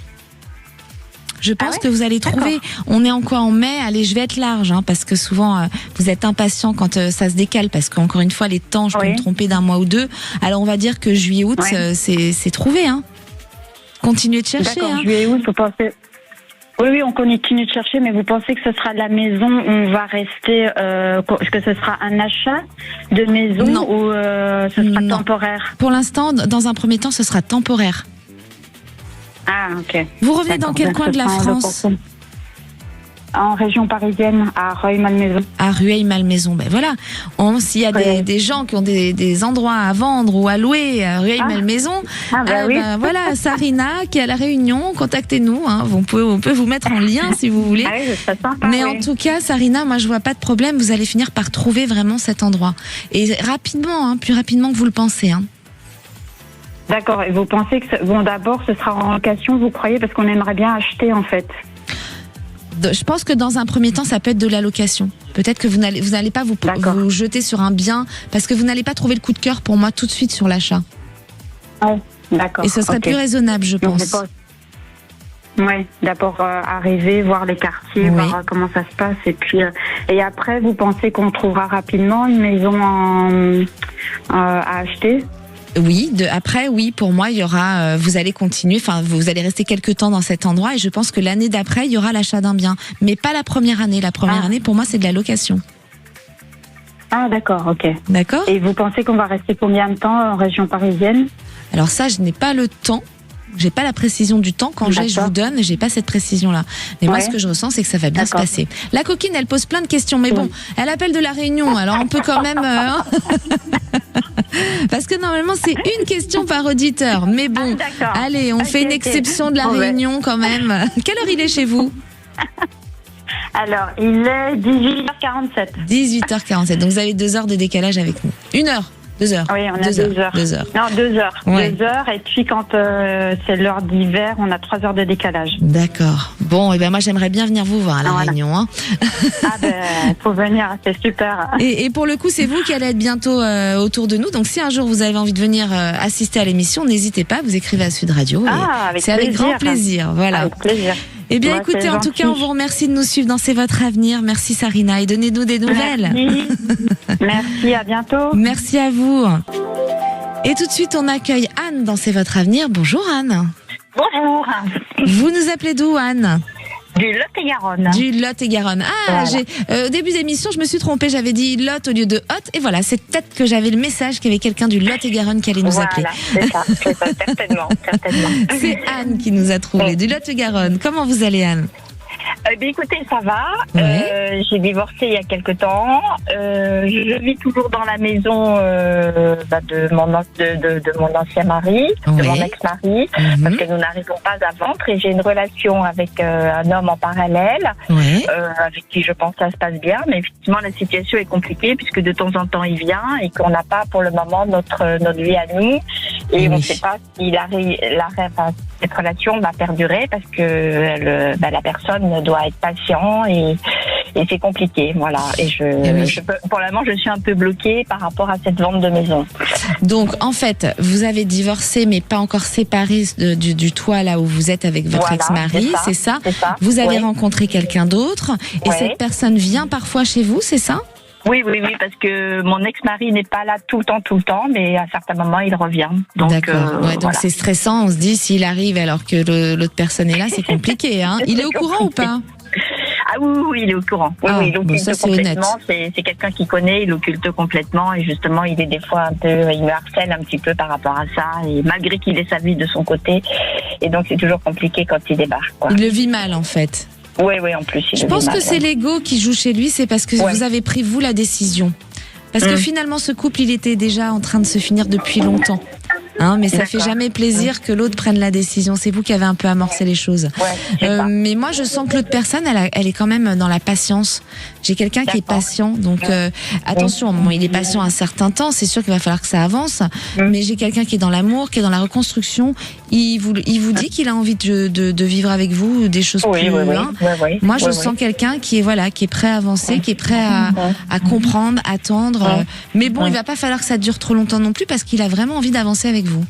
Je pense que vous allez trouver. On est encore en mai. Allez, je vais être large, parce que souvent vous êtes impatient quand ça se décale, parce qu'encore une fois les temps, je peux me tromper d'un mois ou deux. Alors on va dire que juillet-août, c'est trouvé. Continuez de chercher. Juillet-août, vous pensez. Oui, on continue de chercher, mais vous pensez que ce sera la maison où on va rester, est-ce que ce sera un achat de maison ou ce sera temporaire? Pour l'instant, dans un premier temps, ce sera temporaire. Ah, ok. Vous revenez dans quel coin de la France? En région parisienne, à Rueil-Malmaison. À Rueil-Malmaison, ben voilà. S'il y a des gens qui ont des endroits à vendre ou à louer à Rueil-Malmaison, voilà, Sarina qui est à La Réunion, contactez-nous. Hein. On peut vous mettre en lien si vous voulez. Mais en tout cas, Sarina, moi je vois pas de problème. Vous allez finir par trouver vraiment cet endroit. Et rapidement, plus rapidement que vous le pensez. Hein. D'accord. Et vous pensez que d'abord ce sera en location, vous croyez, parce qu'on aimerait bien acheter en fait. Je pense que dans un premier temps, ça peut être de la location. Peut-être que vous n'allez pas vous jeter sur un bien parce que vous n'allez pas trouver le coup de cœur pour moi tout de suite sur l'achat. Oh, d'accord. Et ce serait plus raisonnable, je pense. Oui, d'abord arriver, voir les quartiers, voir comment ça se passe. Et après, vous pensez qu'on trouvera rapidement une maison à acheter? Oui, après, pour moi, il y aura, vous allez continuer, vous allez rester quelques temps dans cet endroit et je pense que l'année d'après, il y aura l'achat d'un bien. Mais pas la première année. La première année, pour moi, c'est de la location. Ah, d'accord, ok. D'accord. Et vous pensez qu'on va rester combien de temps en région parisienne? Alors ça, je n'ai pas le temps. J'ai pas la précision du temps. Quand je vous donne, j'ai pas cette précision-là. Mais moi, ce que je ressens, c'est que ça va bien se passer. La coquine, elle pose plein de questions. Mais bon, elle appelle de La Réunion. Alors, on peut quand même... Parce que normalement, c'est une question par auditeur. Mais bon, allez, on fait une exception de La Réunion quand même. Quelle heure il est chez vous? Alors, il est 18h47. 18h47. Donc, vous avez 2 heures de décalage avec nous. 1 heure. 2 heures. Oui, on a 2 heures. 2 heures. Non, 2 heures. Ouais. 2 heures. Et puis, quand c'est l'heure d'hiver, on a 3 heures de décalage. D'accord. Bon, et ben moi, j'aimerais bien venir vous voir à La Réunion. Hein. Faut venir, c'est super. Et pour le coup, c'est vous qui allez être bientôt autour de nous. Donc, si un jour vous avez envie de venir assister à l'émission, n'hésitez pas, vous écrivez à Sud Radio. C'est avec grand plaisir. Voilà. Avec plaisir. Eh bien, écoutez, en tout cas, on vous remercie de nous suivre dans C'est votre avenir. Merci, Sarina, et donnez-nous des nouvelles. Merci. Merci, à bientôt. Merci à vous. Et tout de suite, on accueille Anne dans C'est votre avenir. Bonjour, Anne. Bonjour. Vous nous appelez d'où, Anne? Du Lot-et-Garonne. Du Lot-et-Garonne. Ah, voilà. Au début d'émission, je me suis trompée. J'avais dit Lot au lieu de Hot. Et voilà, c'est peut-être que j'avais le message qu'il y avait quelqu'un du Lot-et-Garonne qui allait nous appeler. Voilà, c'est ça, certainement. C'est Anne qui nous a trouvé du Lot-et-Garonne. Comment vous allez, Anne? Écoutez, ça va. J'ai divorcé il y a quelque temps. Je vis toujours dans la maison de mon ancien mari, de mon ex-mari, parce que nous n'arrivons pas à vendre. Et j'ai une relation avec un homme en parallèle, avec qui je pense que ça se passe bien. Mais effectivement, la situation est compliquée puisque de temps en temps il vient et qu'on n'a pas pour le moment notre vie à nous. Et on ne sait pas si cette relation va perdurer parce que la personne doit être patient et c'est compliqué, voilà. Et pour le moment, je suis un peu bloquée par rapport à cette vente de maison. Donc, en fait, vous avez divorcé, mais pas encore séparé du toit là où vous êtes avec votre ex-mari, c'est ça? Vous avez rencontré quelqu'un d'autre et cette personne vient parfois chez vous, c'est ça? Oui, parce que mon ex-mari n'est pas là tout le temps, mais à certains moments, il revient. D'accord. Donc c'est stressant. On se dit, s'il arrive alors que l'autre personne est là, c'est compliqué. Hein. Il est au courant ou pas? Ah oui, il est au courant. Oui, il occulte complètement. C'est quelqu'un qui connaît, il occulte complètement. Et justement, il est des fois il me harcèle un petit peu par rapport à ça. Et malgré qu'il ait sa vie de son côté. Et donc, c'est toujours compliqué quand il débarque. Il le vit mal, en fait. Oui, en plus. Je pense que c'est l'ego qui joue chez lui, c'est parce que vous avez pris, vous, la décision. Parce que finalement, ce couple, il était déjà en train de se finir depuis longtemps. Mais ça fait jamais plaisir que l'autre prenne la décision. C'est vous qui avez un peu amorcé les choses. Mais moi, je sens que l'autre personne, elle est quand même dans la patience. J'ai quelqu'un qui est patient, donc attention. Il est patient un certain temps. C'est sûr qu'il va falloir que ça avance. Mais j'ai quelqu'un qui est dans l'amour, qui est dans la reconstruction. Il vous dit qu'il a envie de vivre avec vous des choses plus. Moi, je sens quelqu'un qui est prêt à avancer, qui est prêt à comprendre, attendre. Mais bon, il va pas falloir que ça dure trop longtemps non plus parce qu'il a vraiment envie d'avancer avec vous.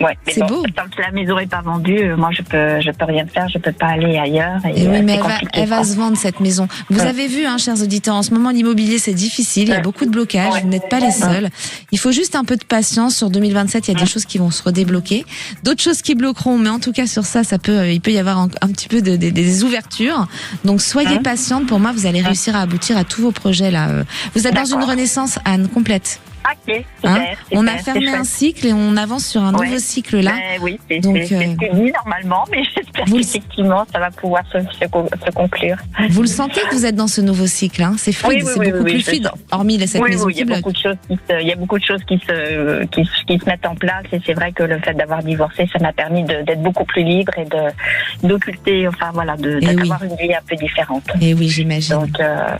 Ouais, c'est beau. Tant que la maison n'est pas vendue, moi je peux rien faire, je peux pas aller ailleurs. Et oui, mais elle va se vendre cette maison. Vous avez vu, chers auditeurs, en ce moment l'immobilier c'est difficile, il y a beaucoup de blocages, vous n'êtes pas les seuls. Il faut juste un peu de patience. Sur 2027, il y a des choses qui vont se redébloquer, d'autres choses qui bloqueront, mais en tout cas sur ça, il peut y avoir un petit peu des ouvertures. Donc soyez patiente. Pour moi, vous allez réussir à aboutir à tous vos projets là. Vous êtes dans une renaissance, Anne, complète. Ok, super, on a fermé un cycle et on avance sur un nouveau cycle là. Oui, c'est ce que dit normalement, mais j'espère qu'effectivement ça va pouvoir se conclure. Vous le sentez que vous êtes dans ce nouveau cycle, c'est fluide, c'est beaucoup plus fluide, hormis cette maison qui bloque. Il y a beaucoup de choses qui se mettent en place, et c'est vrai que le fait d'avoir divorcé, ça m'a permis d'être beaucoup plus libre et d'occulter, d'avoir une vie un peu différente. Et oui, j'imagine.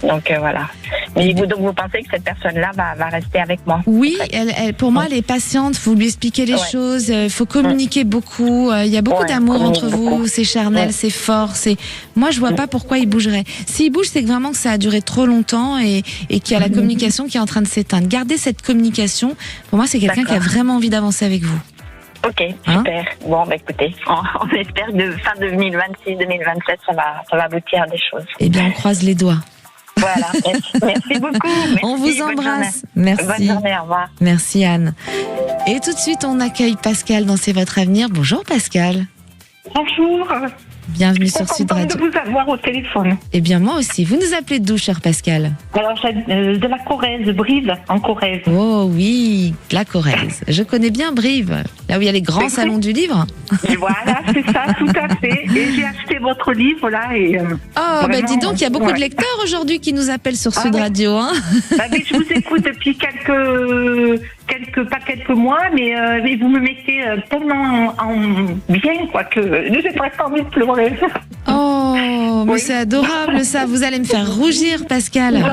Donc voilà. Mais donc vous pensez que cette personne-là va rester avec moi? Oui, pour moi, elle est patiente. Vous lui expliquez les choses. Il faut communiquer beaucoup. Il y a beaucoup d'amour entre vous. C'est charnel, c'est fort. Moi, je vois pas pourquoi il bougerait. S'il bouge, c'est vraiment que ça a duré trop longtemps et qu'il y a la communication qui est en train de s'éteindre. Gardez cette communication. Pour moi, c'est quelqu'un qui a vraiment envie d'avancer avec vous. Ok, super. Bon, écoutez, on espère que fin 2026, 2027, ça va aboutir à des choses. Eh bien, on croise les doigts. Voilà, merci beaucoup. Merci, on vous embrasse. Merci. Bonne journée, au revoir. Merci Anne. Et tout de suite, on accueille Pascal dans C'est votre avenir. Bonjour Pascal. Bonjour. Bienvenue sur Sud Radio. Je suis contente de vous avoir au téléphone. Eh bien, moi aussi. Vous nous appelez d'où, cher Pascal? Alors, de la Corrèze, Brive, en Corrèze. Oh oui, la Corrèze. Je connais bien Brive, là où il y a les grands salons du livre. Et voilà, c'est ça, tout à fait. Et j'ai acheté votre livre, là. Et, vraiment, dis donc, il y a beaucoup de lecteurs aujourd'hui qui nous appellent sur Sud Radio. Mais je vous écoute depuis pas quelques mois, mais vous me mettez tellement bien, quoi, que j'ai presque envie de pleurer. Oh, mais c'est adorable ça. Vous allez me faire rougir, Pascal. Non,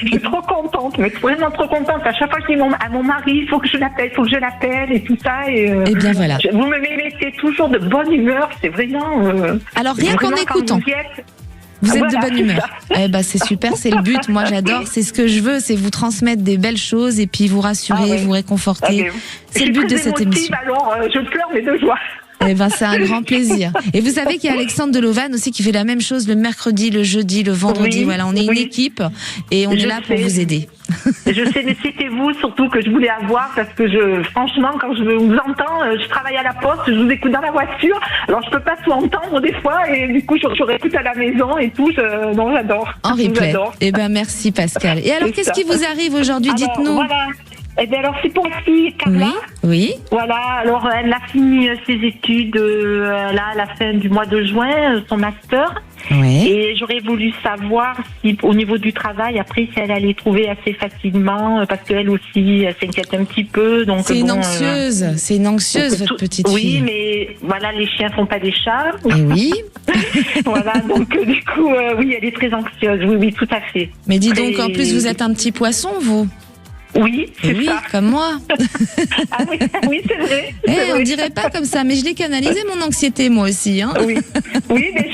je suis trop contente, mais vraiment trop contente. À chaque fois que je dis à mon mari, il faut que je l'appelle et tout ça. Et bien voilà. Vous me mettez toujours de bonne humeur. C'est vraiment. Alors rien qu'en écoutant. Vous êtes de bonne humeur. C'est super, c'est le but. Moi, j'adore. C'est ce que je veux, c'est vous transmettre des belles choses et puis vous rassurer, vous réconforter. C'est le but de cette émission. Alors, je pleure, mais de joie. C'est un grand plaisir. Et vous savez qu'il y a Alexandre Delovan aussi qui fait la même chose le mercredi, le jeudi, le vendredi. Voilà, on est une équipe et on est là pour vous aider. Je sais, mais c'était vous surtout que je voulais avoir parce que franchement, quand je vous entends, je travaille à la poste, je vous écoute dans la voiture. Alors je peux pas tout entendre des fois et du coup je réécoute à la maison et tout. Non, j'adore. En replay. Merci Pascal. Et alors qu'est-ce qui vous arrive aujourd'hui? Dites-nous. Voilà. Alors c'est pour ma fille Carla. Oui. Voilà, alors elle a fini ses études là à la fin du mois de juin, son master. Oui. Et j'aurais voulu savoir si au niveau du travail, après si elle allait trouver assez facilement, parce qu'elle aussi elle s'inquiète un petit peu. Donc c'est une anxieuse, c'est une anxieuse votre petite fille. Oui, mais voilà, les chiens font pas des chats. Et oui. Voilà, donc du coup oui, elle est très anxieuse. Oui, tout à fait. Mais dis donc, en plus vous êtes un petit poisson, vous. Oui, c'est ça. Comme moi. Ah oui, c'est vrai. On dirait pas comme ça, mais je l'ai canalisé mon anxiété moi aussi. Oui, mais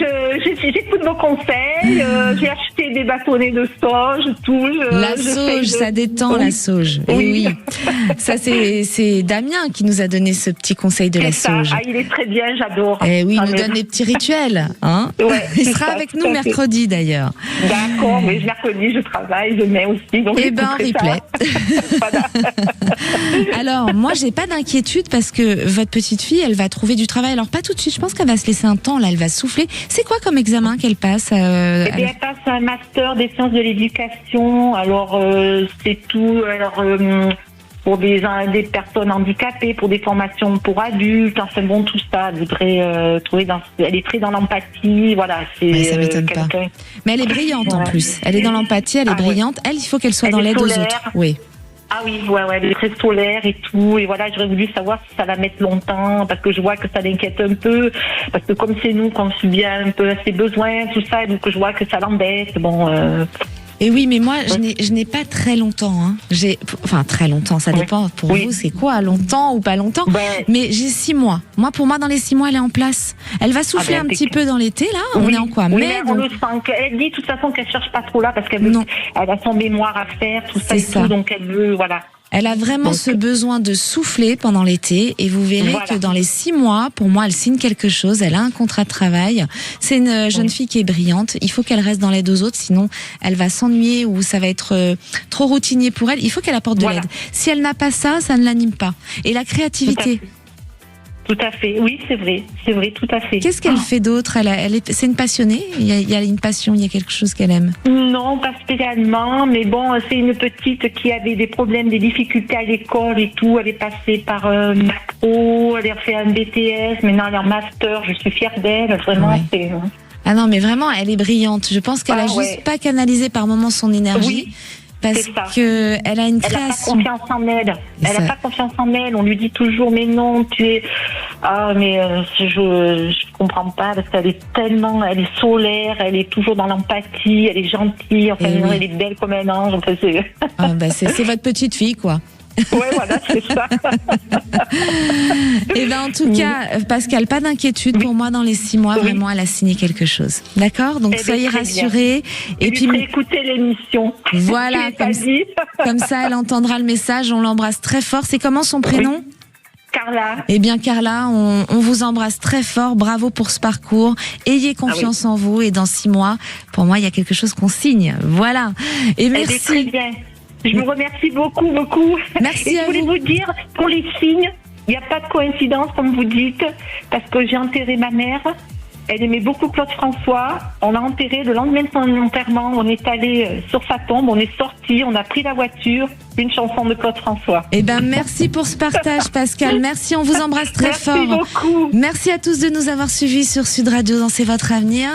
j'écoute vos conseils. J'ai acheté des bâtonnets de sauge, tout. La sauge, ça détend la sauge. Oui. Ça c'est Damien qui nous a donné ce petit conseil de la sauge. Ah, il est très bien, j'adore. Et oui, il nous donne des petits rituels. Il sera avec nous mercredi d'ailleurs. D'accord, mais mercredi je travaille, demain aussi. Donc replay. Alors, moi, j'ai pas d'inquiétude parce que votre petite fille, elle va trouver du travail. Alors, pas tout de suite. Je pense qu'elle va se laisser un temps. Là, elle va souffler. C'est quoi comme examen qu'elle passe Elle passe un master des sciences de l'éducation. Alors, c'est tout. Alors, pour des personnes handicapées, pour des formations pour adultes. Enfin bon, tout ça. Elle voudrait trouver elle est très dans l'empathie. Voilà, ça m'étonne pas. Mais elle est brillante en plus. Elle est dans l'empathie. Elle est brillante. Elle, il faut qu'elle soit dans l'aide aux autres. Oui. Ah oui, elle est très solaire et tout. Et voilà, j'aurais voulu savoir si ça va mettre longtemps, parce que je vois que ça l'inquiète un peu. Parce que comme c'est nous qu'on subit un peu ses besoins, tout ça, donc je vois que ça l'embête. Bon. Et oui, mais moi, je n'ai pas très longtemps. Enfin, très longtemps, ça dépend. Pour vous, c'est quoi, longtemps ou pas longtemps? Mais j'ai 6 mois. Moi, pour moi, dans les 6 mois, elle est en place. Elle va souffler un petit peu dans l'été, là. On est en quoi? Mais on le sent. Elle dit, de toute façon, qu'elle cherche pas trop là, parce qu'elle a son mémoire à faire, tout ça et tout. Donc, elle veut, voilà. Elle a vraiment ce besoin de souffler pendant l'été et vous verrez que dans les 6 mois, pour moi, elle signe quelque chose. Elle a un contrat de travail. C'est une jeune fille qui est brillante. Il faut qu'elle reste dans l'aide aux autres, sinon elle va s'ennuyer ou ça va être trop routinier pour elle. Il faut qu'elle apporte de l'aide. Si elle n'a pas ça, ça ne l'anime pas. Et la créativité. Tout à fait, oui, c'est vrai, tout à fait. Qu'est-ce qu'elle fait d'autre ? C'est une passionnée ? Il y a une passion, il y a quelque chose qu'elle aime ? Non, pas spécialement, mais bon, c'est une petite qui avait des problèmes, des difficultés à l'école et tout. Elle est passée par macro, elle a fait un BTS, maintenant elle est en master, je suis fière d'elle, vraiment. C'est... Ah non, mais vraiment, elle est brillante. Je pense qu'elle a juste pas canalisé par moments son énergie. Parce que elle a une création. Elle n'a pas confiance en elle. Elle n'a pas confiance en elle. On lui dit toujours, mais non, tu es. Ah, mais je comprends pas parce qu'elle est tellement, elle est solaire, elle est toujours dans l'empathie, elle est gentille. Enfin, elle est belle comme un ange. Enfin, c'est votre petite fille, quoi. Ouais, voilà, c'est ça. Et en tout cas, Pascal, pas d'inquiétude pour moi dans les 6 mois. Vraiment, elle a signé quelque chose. D'accord ? Donc soyez rassurés. Et puis écoutez l'émission. Voilà, comme ça, elle entendra le message. On l'embrasse très fort. C'est comment son prénom ? Carla. Eh bien, Carla, on vous embrasse très fort. Bravo pour ce parcours. Ayez confiance en vous. Et dans 6 mois, pour moi, il y a quelque chose qu'on signe. Voilà. Et merci. Très bien. Je vous remercie beaucoup, beaucoup. Merci. Et je voulais vous dire, pour les signes, il n'y a pas de coïncidence, comme vous dites, parce que j'ai enterré ma mère. Elle aimait beaucoup Claude François. On l'a enterré le lendemain de son enterrement. On est allé sur sa tombe, on est sorti, on a pris la voiture. Une chanson de Claude François. Eh ben, merci pour ce partage, Pascal. Merci, on vous embrasse très fort. Merci beaucoup. Merci à tous de nous avoir suivis sur Sud Radio dans C'est votre avenir.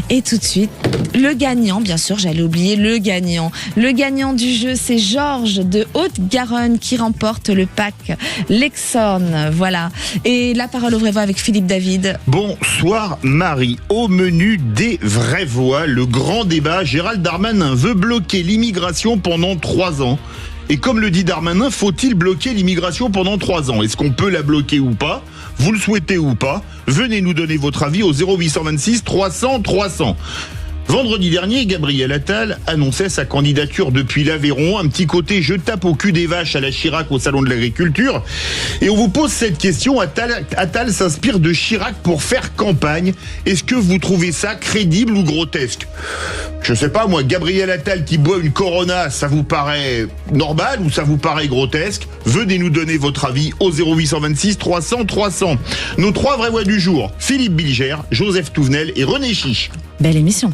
Et tout de suite, le gagnant, bien sûr, j'allais oublier le gagnant. Le gagnant du jeu, c'est Georges de Haute-Garonne qui remporte le pack Lexon. Voilà. Et la parole au vrai voix avec Philippe David. Bonsoir, Marie. Au menu des vraies voix, le grand débat, Gérald Darmanin veut bloquer l'immigration pendant 3 ans. Et comme le dit Darmanin, faut-il bloquer l'immigration pendant 3 ans ? Est-ce qu'on peut la bloquer ou pas ? Vous le souhaitez ou pas ? Venez nous donner votre avis au 0826 300 300. Vendredi dernier, Gabriel Attal annonçait sa candidature depuis l'Aveyron. Un petit côté « je tape au cul des vaches » à la Chirac au Salon de l'Agriculture. Et on vous pose cette question, Attal s'inspire de Chirac pour faire campagne. Est-ce que vous trouvez ça crédible ou grotesque ? Je sais pas moi, Gabriel Attal qui boit une Corona, ça vous paraît normal ou ça vous paraît grotesque ? Venez nous donner votre avis au 0826 300 300. Nos 3 vraies voix du jour, Philippe Bilger, Joseph Touvenel et René Chiche. Belle émission.